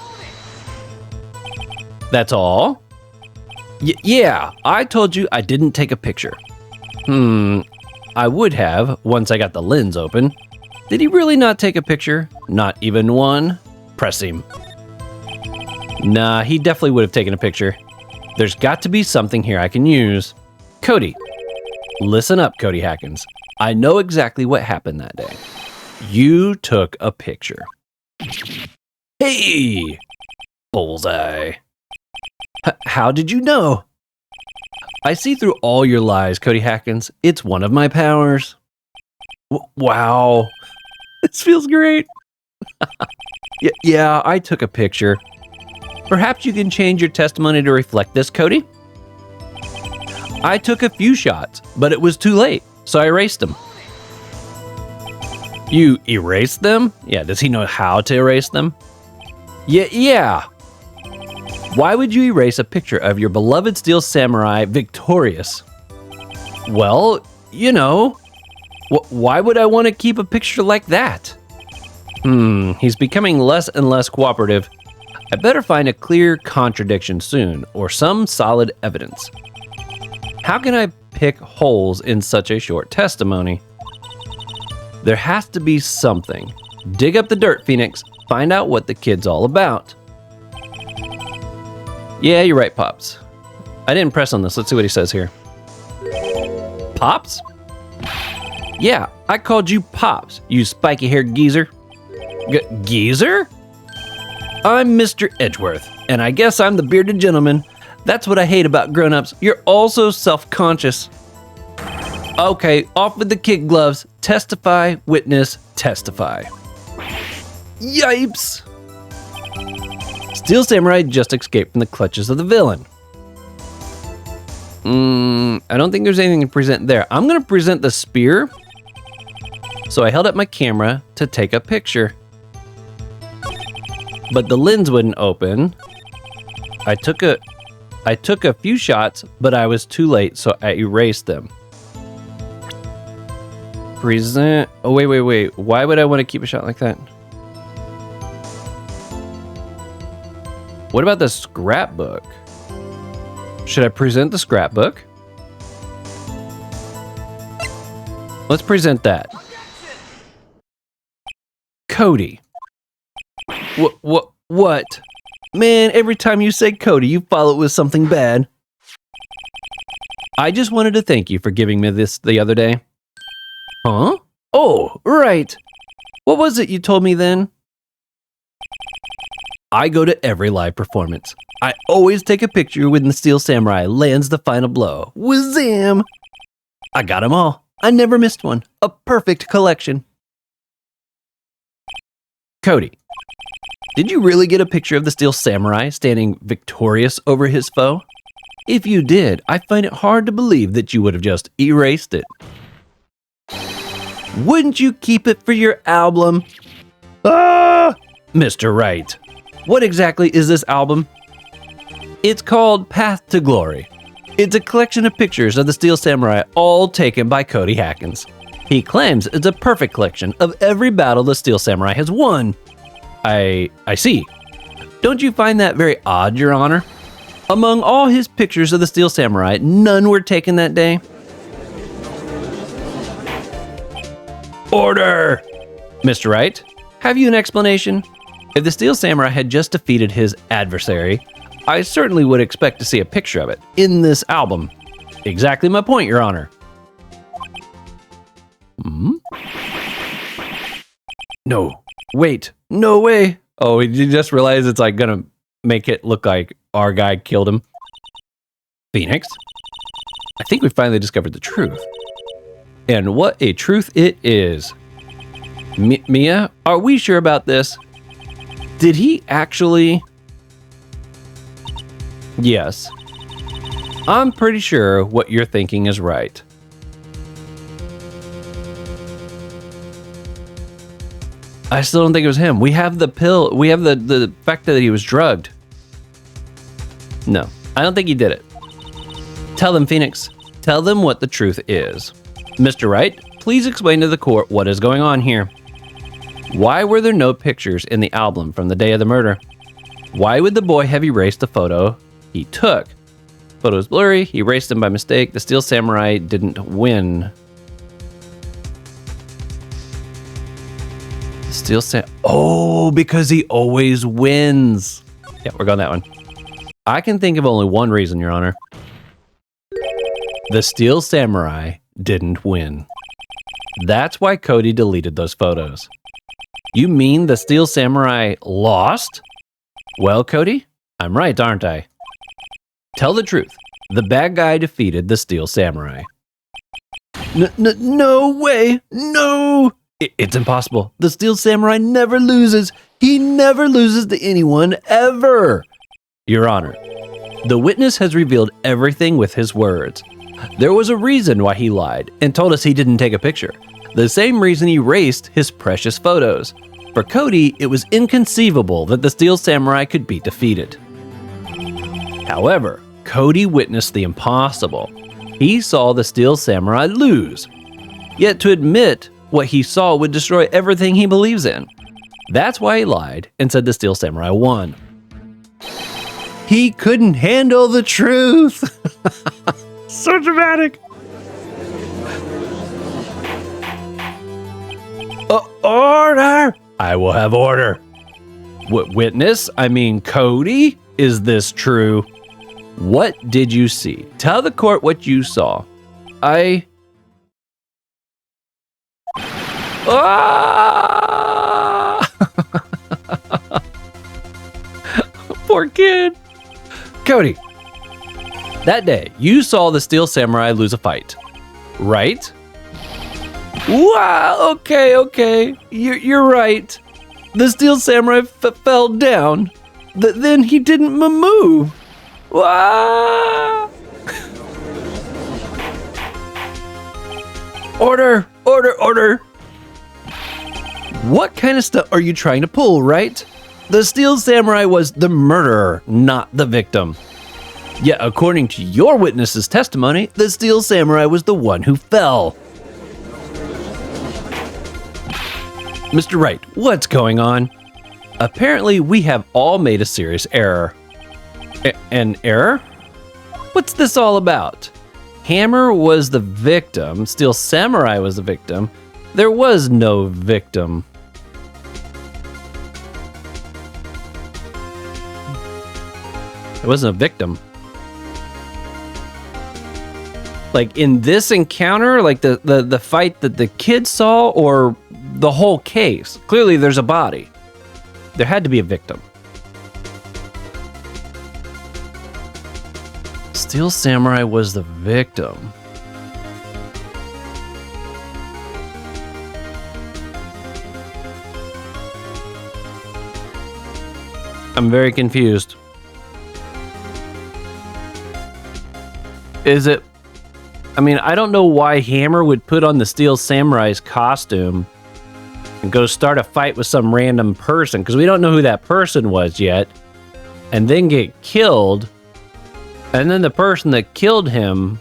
That's all? Yeah, I told you I didn't take a picture. I would have once I got the lens open. Did he really not take a picture? Not even one? Press him. Nah, he definitely would have taken a picture. There's got to be something here I can use. Cody. Listen up, Cody Hackins. I know exactly what happened that day. You took a picture. Hey! Bullseye. How did you know? I see through all your lies, Cody Hackins. It's one of my powers. Wow. This feels great. Yeah, I took a picture. Perhaps you can change your testimony to reflect this, Cody? I took a few shots, but it was too late, so I erased them. You erased them? Yeah, does he know how to erase them? Yeah. Why would you erase a picture of your beloved Steel Samurai victorious? Well, you know, why would I want to keep a picture like that? He's becoming less and less cooperative. I better find a clear contradiction soon, or some solid evidence. How can I pick holes in such a short testimony? There has to be something. Dig up the dirt, Phoenix. Find out what the kid's all about. Yeah, you're right, Pops. I didn't press on this. Let's see what he says here. Pops? Yeah, I called you Pops, you spiky-haired geezer. Geezer? I'm Mr. Edgeworth, and I guess I'm the bearded gentleman. That's what I hate about grown-ups. You're all so self-conscious. Okay, off with the kid gloves. Testify, witness, testify. Yipes! Steel Samurai just escaped from the clutches of the villain. I don't think there's anything to present there. I'm going to present the spear. So I held up my camera to take a picture. But the lens wouldn't open. I took a few shots, but I was too late, so I erased them. Present. Oh, wait. Why would I want to keep a shot like that? What about the scrapbook? Should I present the scrapbook? Let's present that. Cody. What? Man, every time you say Cody, you follow it with something bad. I just wanted to thank you for giving me this the other day. Huh? Oh, right. What was it you told me then? I go to every live performance. I always take a picture when the Steel Samurai lands the final blow. Wazam! I got them all. I never missed one. A perfect collection. Cody, did you really get a picture of the Steel Samurai standing victorious over his foe? If you did, I find it hard to believe that you would have just erased it. Wouldn't you keep it for your album? Mr. Wright, what exactly is this album? It's called Path to Glory. It's a collection of pictures of the Steel Samurai, all taken by Cody Hackins. He claims it's a perfect collection of every battle the Steel Samurai has won. I see. Don't you find that very odd, Your Honor? Among all his pictures of the Steel Samurai, none were taken that day. Order! Mr. Wright, have you an explanation? If the Steel Samurai had just defeated his adversary, I certainly would expect to see a picture of it in this album. Exactly my point, Your Honor. No. Wait. No way. Oh, you just realized it's like gonna make it look like our guy killed him. Phoenix? I think we finally discovered the truth. And what a truth it is. Mia, are we sure about this? Did he actually... Yes. I'm pretty sure what you're thinking is right. I still don't think it was him. We have the pill. We have the fact that he was drugged. No, I don't think he did it. Tell them, Phoenix. Tell them what the truth is. Mr. Wright, please explain to the court what is going on here. Why were there no pictures in the album from the day of the murder? Why would the boy have erased the photo he took? Photo is blurry. He erased them by mistake. The Steel Samurai didn't win. Oh, because he always wins. Yeah, we're going that one. I can think of only one reason, Your Honor. The Steel Samurai didn't win. That's why Cody deleted those photos. You mean the Steel Samurai lost? Well, Cody, I'm right, aren't I? Tell the truth. The bad guy defeated the Steel Samurai. No way! No! It's impossible. The Steel Samurai never loses. He never loses to anyone, ever. Your Honor, the witness has revealed everything with his words. There was a reason why he lied and told us he didn't take a picture. The same reason he erased his precious photos. For Cody, it was inconceivable that the Steel Samurai could be defeated. However, Cody witnessed the impossible. He saw the Steel Samurai lose. Yet to admit what he saw would destroy everything he believes in. That's why he lied and said the Steel Samurai won. He couldn't handle the truth. So dramatic. Order! I will have order. Witness, I mean Cody, is this true? What did you see? Tell the court what you saw. Poor kid. Cody, that day, you saw the Steel Samurai lose a fight, right? Wow, okay. You're right. The Steel Samurai fell down. Then he didn't move. Wow. Order. What kind of stuff are you trying to pull, Wright? The Steel Samurai was the murderer, not the victim. Yet, according to your witness's testimony, the Steel Samurai was the one who fell. Mr. Wright, what's going on? Apparently, we have all made a serious error. An error? What's this all about? Hammer was the victim. Steel Samurai was the victim. There was no victim. There wasn't a victim. Like in this encounter, like the fight that the kid saw, or the whole case? Clearly there's a body. There had to be a victim. Steel Samurai was the victim. I'm very confused. Is it... I mean, I don't know why Hammer would put on the Steel Samurai's costume and go start a fight with some random person, because we don't know who that person was yet, and then get killed, and then the person that killed him...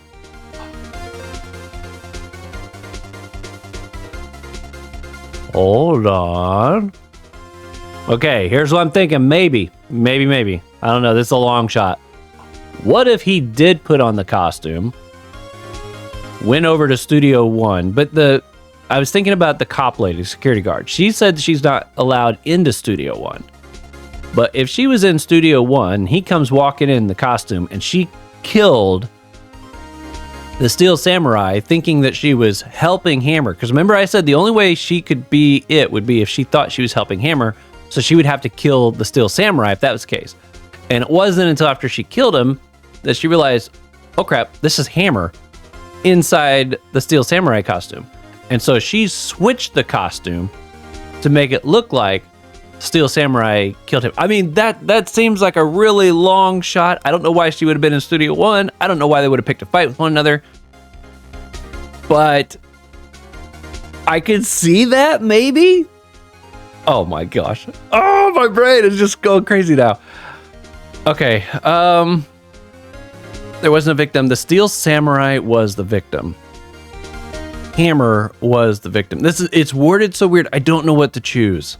Hold on. Okay, here's what I'm thinking. Maybe. I don't know, this is a long shot. What if he did put on the costume, went over to Studio One, but I was thinking about the cop lady, security guard. She said she's not allowed into Studio One. But if she was in Studio One, he comes walking in the costume, and she killed the Steel Samurai thinking that she was helping Hammer. Because remember I said the only way she could be it would be if she thought she was helping Hammer, so she would have to kill the Steel Samurai if that was the case. And it wasn't until after she killed him that she realized, oh crap, this is Hammer inside the Steel Samurai costume. And so she switched the costume to make it look like Steel Samurai killed him. I mean, that seems like a really long shot. I don't know why she would have been in Studio One. I don't know why they would have picked a fight with one another. But I could see that, maybe? Oh my gosh. Oh, my brain is just going crazy now. Okay, there wasn't a victim. The Steel Samurai was the victim. Hammer was the victim. It's worded so weird. I don't know what to choose.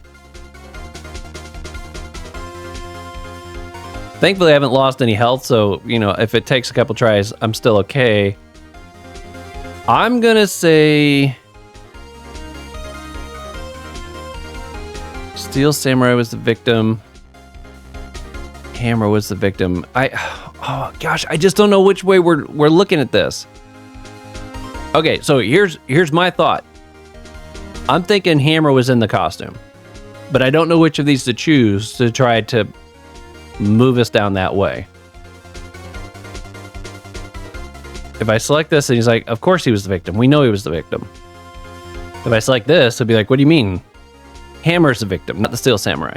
Thankfully, I haven't lost any health, so, you know, if it takes a couple tries, I'm still okay. I'm gonna say... Steel Samurai was the victim. Hammer was the victim. Oh gosh, I just don't know which way we're looking at this. Okay, so here's my thought. I'm thinking Hammer was in the costume, but I don't know which of these to choose to try to move us down that way. If I select this and he's like, of course he was the victim. We know he was the victim. If I select this, he'll be like, what do you mean? Hammer's the victim, not the Steel Samurai.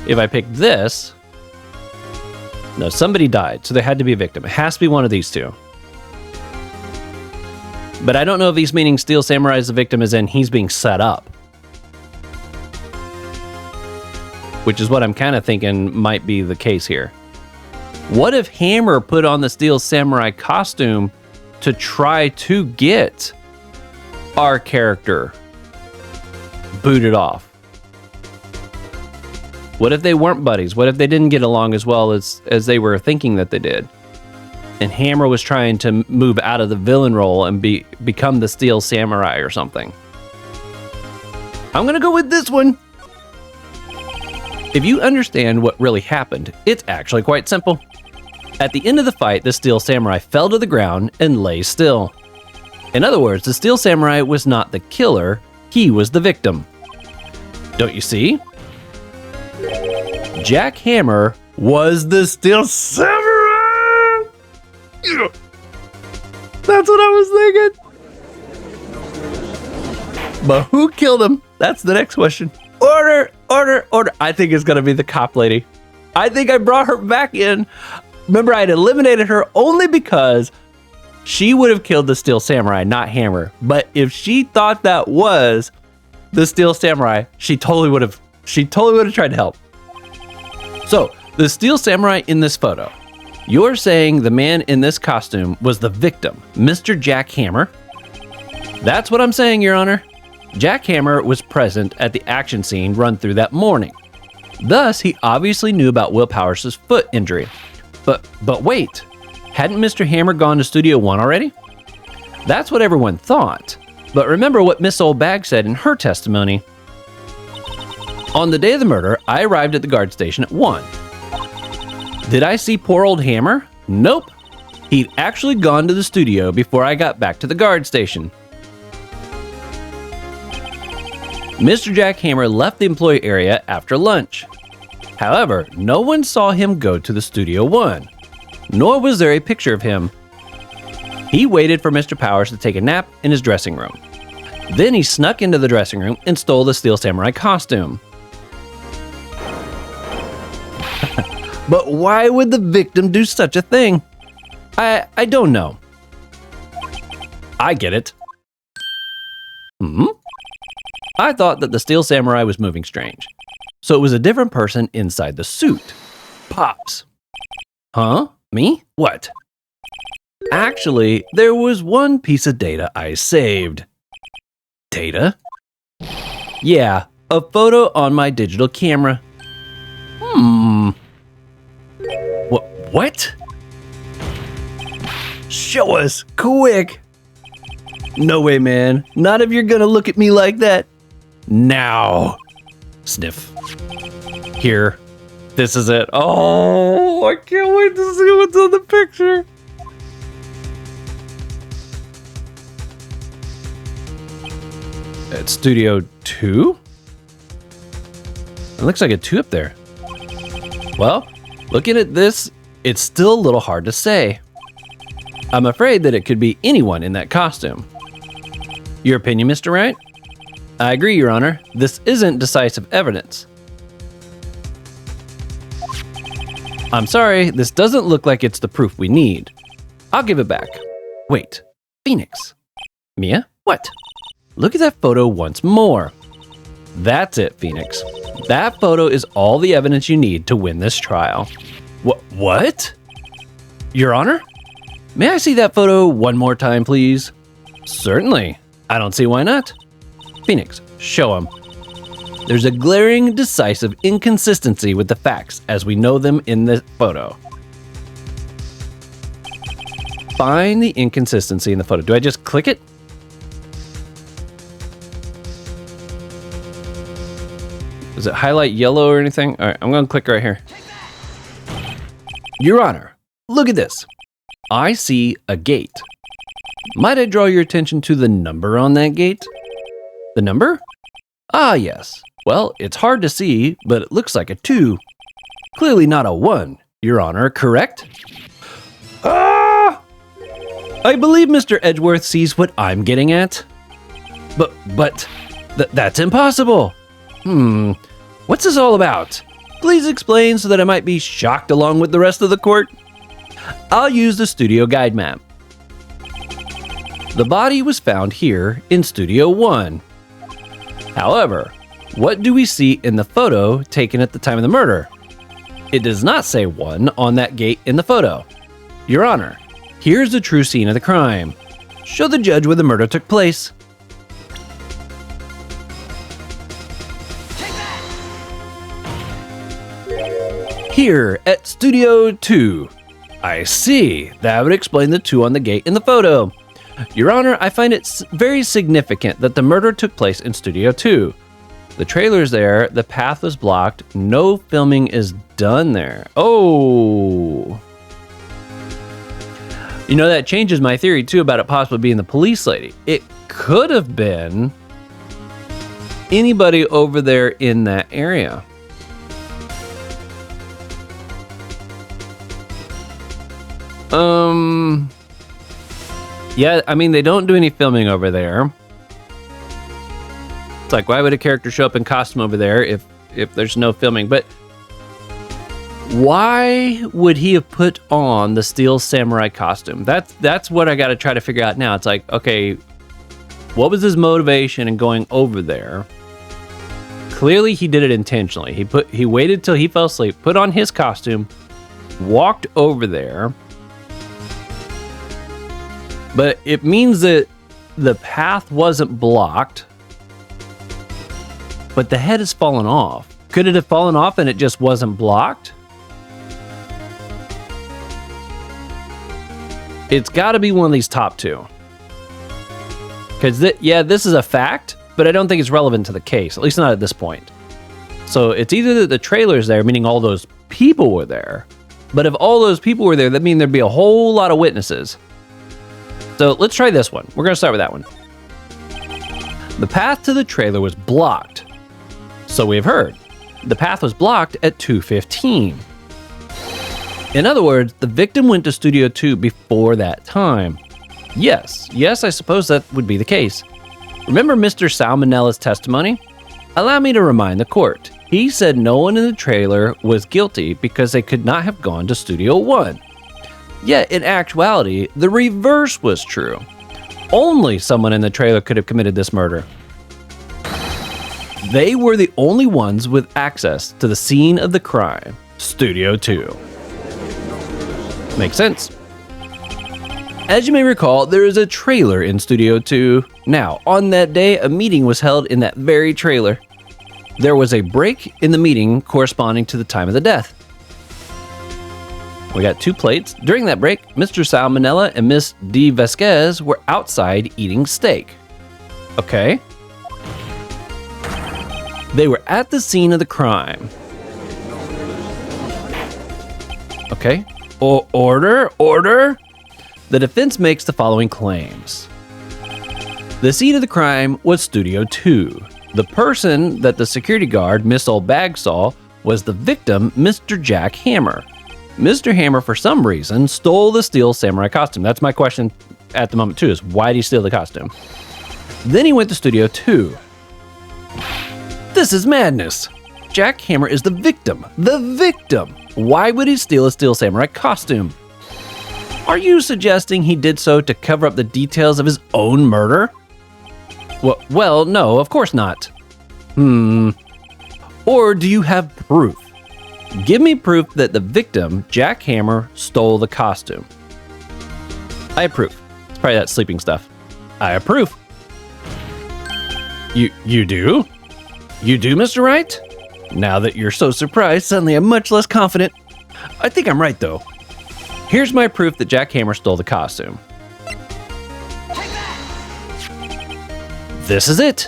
If I pick this, no, somebody died, so there had to be a victim. It has to be one of these two. But I don't know if he's meaning Steel Samurai is the victim as in he's being set up. Which is what I'm kind of thinking might be the case here. What if Hammer put on the Steel Samurai costume to try to get our character booted off? What if they weren't buddies? What if they didn't get along as well as they were thinking that they did? And Hammer was trying to move out of the villain role and become the Steel Samurai or something. I'm gonna go with this one. If you understand what really happened, it's actually quite simple. At the end of the fight, the Steel Samurai fell to the ground and lay still. In other words, the Steel Samurai was not the killer, he was the victim. Don't you see? Jack Hammer was the Steel Samurai! That's what I was thinking. But who killed him? That's the next question. Order, order, order. I think it's gonna be the cop lady. I think I brought her back in. Remember, I had eliminated her only because she would have killed the Steel Samurai, not Hammer. But if she thought that was the Steel Samurai, she totally would have tried to help. So, the Steel Samurai in this photo, you're saying the man in this costume was the victim, Mr. Jack Hammer? That's what I'm saying, Your Honor. Jack Hammer was present at the action scene run through that morning. Thus, he obviously knew about Will Powers' foot injury. But wait, hadn't Mr. Hammer gone to Studio One already? That's what everyone thought. But remember what Miss Old Bag said in her testimony. On the day of the murder, I arrived at the guard station at 1. Did I see poor old Hammer? Nope. He'd actually gone to the studio before I got back to the guard station. Mr. Jack Hammer left the employee area after lunch. However, no one saw him go to the Studio One, nor was there a picture of him. He waited for Mr. Powers to take a nap in his dressing room. Then he snuck into the dressing room and stole the Steel Samurai costume. But why would the victim do such a thing? I don't know. I get it. I thought that the Steel Samurai was moving strange. So it was a different person inside the suit. Pops. Huh? Me? What? Actually, there was one piece of data I saved. Data? Yeah, a photo on my digital camera. What? Show us, quick! No way, man. Not if you're gonna look at me like that. Now. Sniff. Here. This is it. Oh, I can't wait to see what's on the picture. At Studio 2? It looks like a 2 up there. Well, looking at this, it's still a little hard to say. I'm afraid that it could be anyone in that costume. Your opinion, Mr. Wright? I agree, Your Honor. This isn't decisive evidence. I'm sorry, this doesn't look like it's the proof we need. I'll give it back. Wait, Phoenix. Mia? What? Look at that photo once more. That's it, Phoenix. That photo is all the evidence you need to win this trial. What? Your Honor? May I see that photo one more time, please? Certainly. I don't see why not. Phoenix, show him. There's a glaring, decisive inconsistency with the facts as we know them in this photo. Find the inconsistency in the photo. Do I just click it? Does it highlight yellow or anything? All right, I'm going to click right here. Your Honor, look at this. I see a gate. Might I draw your attention to the number on that gate? The number? Ah, yes. Well, it's hard to see, but it looks like a 2. Clearly not a 1, Your Honor, correct? Ah! I believe Mr. Edgeworth sees what I'm getting at. But that's impossible. What's this all about? Please explain so that I might be shocked along with the rest of the court. I'll use the studio guide map. The body was found here in Studio 1. However, what do we see in the photo taken at the time of the murder? It does not say 1 on that gate in the photo. Your Honor, here's the true scene of the crime. Show the judge where the murder took place. Here at Studio 2. I see. That would explain the 2 on the gate in the photo. Your Honor, I find it very significant that the murder took place in Studio 2. The trailer's there, the path was blocked, no filming is done there. Oh. You know, that changes my theory too about it possibly being the police lady. It could have been anybody over there in that area. Yeah, I mean, they don't do any filming over there. It's like, why would a character show up in costume over there if there's no filming? But why would he have put on the steel samurai costume? That's what I got to try to figure out now. It's like, okay, what was his motivation in going over there? Clearly, he did it intentionally. He waited till he fell asleep, put on his costume, walked over there. But it means that the path wasn't blocked, but the head has fallen off. Could it have fallen off and it just wasn't blocked? It's got to be one of these top 2. Because, this is a fact, but I don't think it's relevant to the case, at least not at this point. So it's either that the trailer's there, meaning all those people were there, but if all those people were there, that means there'd be a whole lot of witnesses. So let's try this one. We're going to start with that one. The path to the trailer was blocked. So we've heard. The path was blocked at 2:15. In other words, the victim went to Studio 2 before that time. Yes, I suppose that would be the case. Remember Mr. Salmonella's testimony? Allow me to remind the court. He said no one in the trailer was guilty because they could not have gone to Studio 1. Yet, in actuality, the reverse was true. Only someone in the trailer could have committed this murder. They were the only ones with access to the scene of the crime, Studio 2. Makes sense. As you may recall, there is a trailer in Studio 2. Now, on that day, a meeting was held in that very trailer. There was a break in the meeting corresponding to the time of the death. We got 2 plates. During that break, Mr. Salmonella and Miss De Vasquez were outside eating steak. Okay. They were at the scene of the crime. Okay. Order. The defense makes the following claims. The scene of the crime was Studio 2. The person that the security guard, Miss Old Bag, saw was the victim, Mr. Jack Hammer. Mr. Hammer, for some reason, stole the steel samurai costume. That's my question at the moment, too, is why did he steal the costume? Then he went to Studio 2. This is madness. Jack Hammer is the victim. The victim! Why would he steal a steel samurai costume? Are you suggesting he did so to cover up the details of his own murder? Well, no, of course not. Or do you have proof? Give me proof that the victim, Jack Hammer, stole the costume. I approve. It's probably that sleeping stuff. I approve. You do? You do, Mr. Wright? Now that you're so surprised, suddenly I'm much less confident. I think I'm right, though. Here's my proof that Jack Hammer stole the costume. This is it.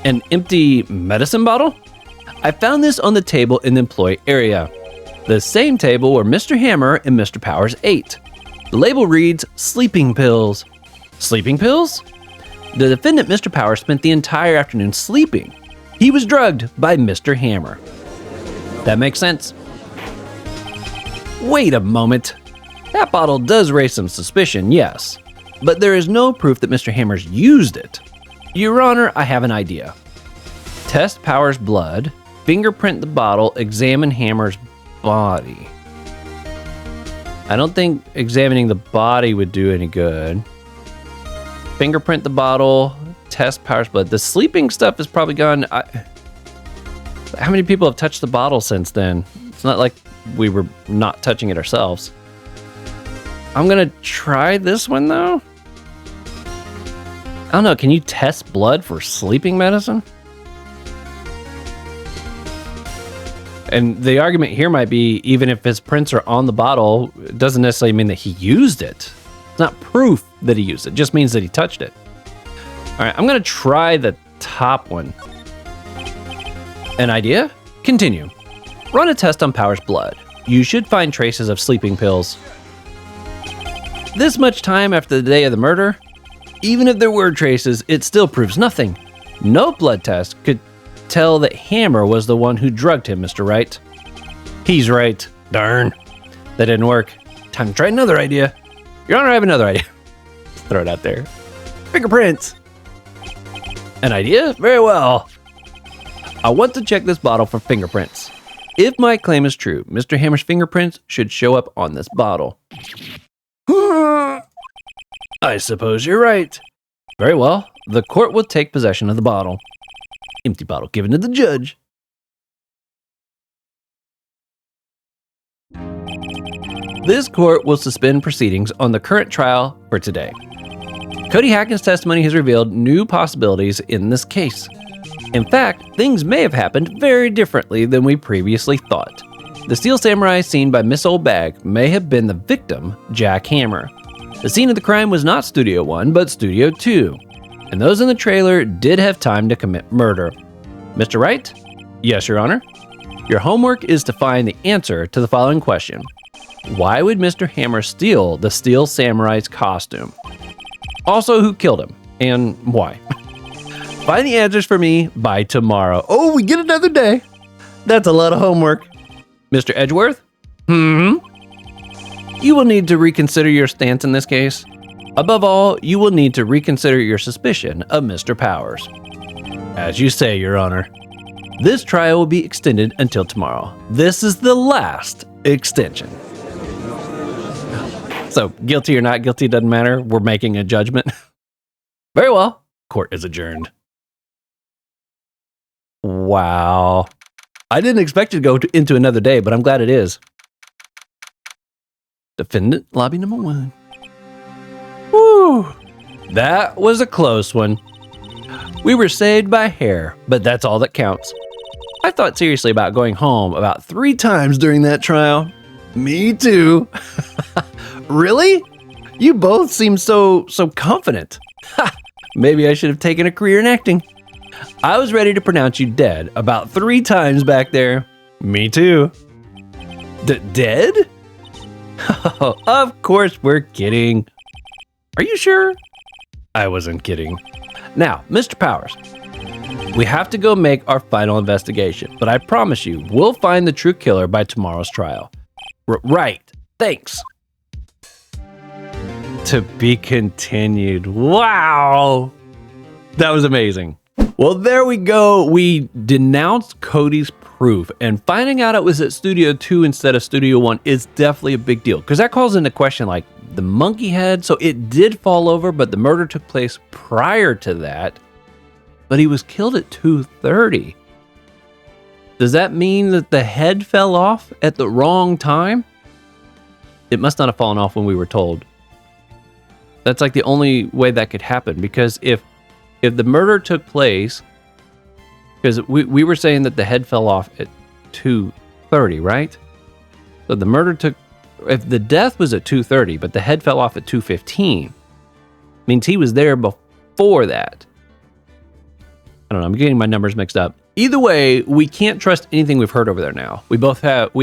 An empty medicine bottle? I found this on the table in the employee area. The same table where Mr. Hammer and Mr. Powers ate. The label reads, sleeping pills. Sleeping pills? The defendant, Mr. Powers, spent the entire afternoon sleeping. He was drugged by Mr. Hammer. That makes sense. Wait a moment. That bottle does raise some suspicion, yes. but there is no proof that Mr. Hammers used it. Your Honor, I have an idea. Test Powers' blood, fingerprint the bottle, examine Hammer's body. I don't think examining the body would do any good. Fingerprint the bottle, test Powers' blood. The sleeping stuff is probably gone. How many people have touched the bottle since then? It's not like we were not touching it ourselves. I'm gonna try this one though. I don't know, can you test blood for sleeping medicine? And the argument here might be, even if his prints are on the bottle, it doesn't necessarily mean that he used it. It's not proof that he used it, just means that he touched it. All right, I'm gonna try the top one. An idea? Continue. Run a test on Powers' blood. You should find traces of sleeping pills. This much time after the day of the murder, even if there were traces, it still proves nothing. No blood test could tell that Hammer was the one who drugged him, Mr. Wright. He's right. Darn. That didn't work. Time to try another idea. Your Honor, I have another idea. Let's throw it out there. Fingerprints. An idea? Very well. I want to check this bottle for fingerprints. If my claim is true, Mr. Hammer's fingerprints should show up on this bottle. I suppose you're right. Very well. The court will take possession of the bottle. Empty bottle given to the judge. This court will suspend proceedings on the current trial for today. Cody Hacken's testimony has revealed new possibilities in this case. In fact, things may have happened very differently than we previously thought. The Steel Samurai seen by Miss Old Bag may have been the victim, Jack Hammer. The scene of the crime was not Studio 1, but Studio 2. And those in the trailer did have time to commit murder. Mr. Wright? Yes, Your Honor. Your homework is to find the answer to the following question. Why would Mr. Hammer steal the Steel Samurai's costume? Also, who killed him, and why? Find the answers for me by tomorrow. Oh, we get another day. That's a lot of homework. Mr. Edgeworth? You will need to reconsider your stance in this case. Above all, you will need to reconsider your suspicion of Mr. Powers. As you say, Your Honor. This trial will be extended until tomorrow. This is the last extension. So, guilty or not guilty doesn't matter. We're making a judgment. Very well. Court is adjourned. Wow. I didn't expect it to go into another day, but I'm glad it is. Defendant, lobby number 1. Whew. That was a close one. We were saved by hair, but that's all that counts. I thought seriously about going home about 3 times during that trial. Me too. Really? You both seem so confident. Maybe I should have taken a career in acting. I was ready to pronounce you dead about 3 times back there. Me too. Dead? Of course we're kidding. Are you sure? I wasn't kidding. Now, Mr. Powers, we have to go make our final investigation, but I promise you, we'll find the true killer by tomorrow's trial. Right. Thanks. To be continued. Wow. That was amazing. Well, there we go. We denounced Cody's proof, and finding out it was at Studio 2 instead of Studio 1 is definitely a big deal, because that calls into question like the monkey head. So it did fall over, but the murder took place prior to that, but he was killed at 2:30. Does that mean that the head fell off at the wrong time? It must not have fallen off when we were told. That's like the only way that could happen, because if the murder took place, because we were saying that the head fell off at 2:30, right? So the murder took, if the death was at 2:30, but the head fell off at 2:15, means he was there before that. I don't know, I'm getting my numbers mixed up. Either way, we can't trust anything we've heard over there now. We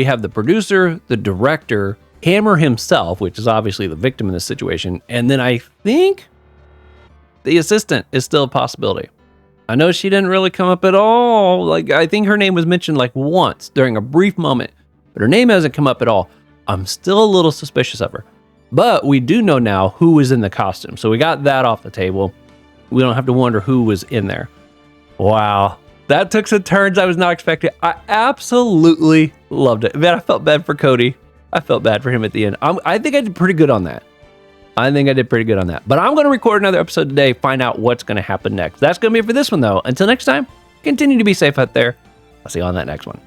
have the producer, the director, Hammer himself, which is obviously the victim in this situation, and then I think the assistant is still a possibility. I know she didn't really come up at all. Like, I think her name was mentioned like once during a brief moment, but her name hasn't come up at all. I'm still a little suspicious of her. But we do know now who was in the costume. So we got that off the table. We don't have to wonder who was in there. Wow. That took some turns I was not expecting. I absolutely loved it. Man, I felt bad for Cody. I felt bad for him at the end. I think I did pretty good on that. But I'm going to record another episode today, find out what's going to happen next. That's going to be it for this one, though. Until next time, continue to be safe out there. I'll see you on that next one.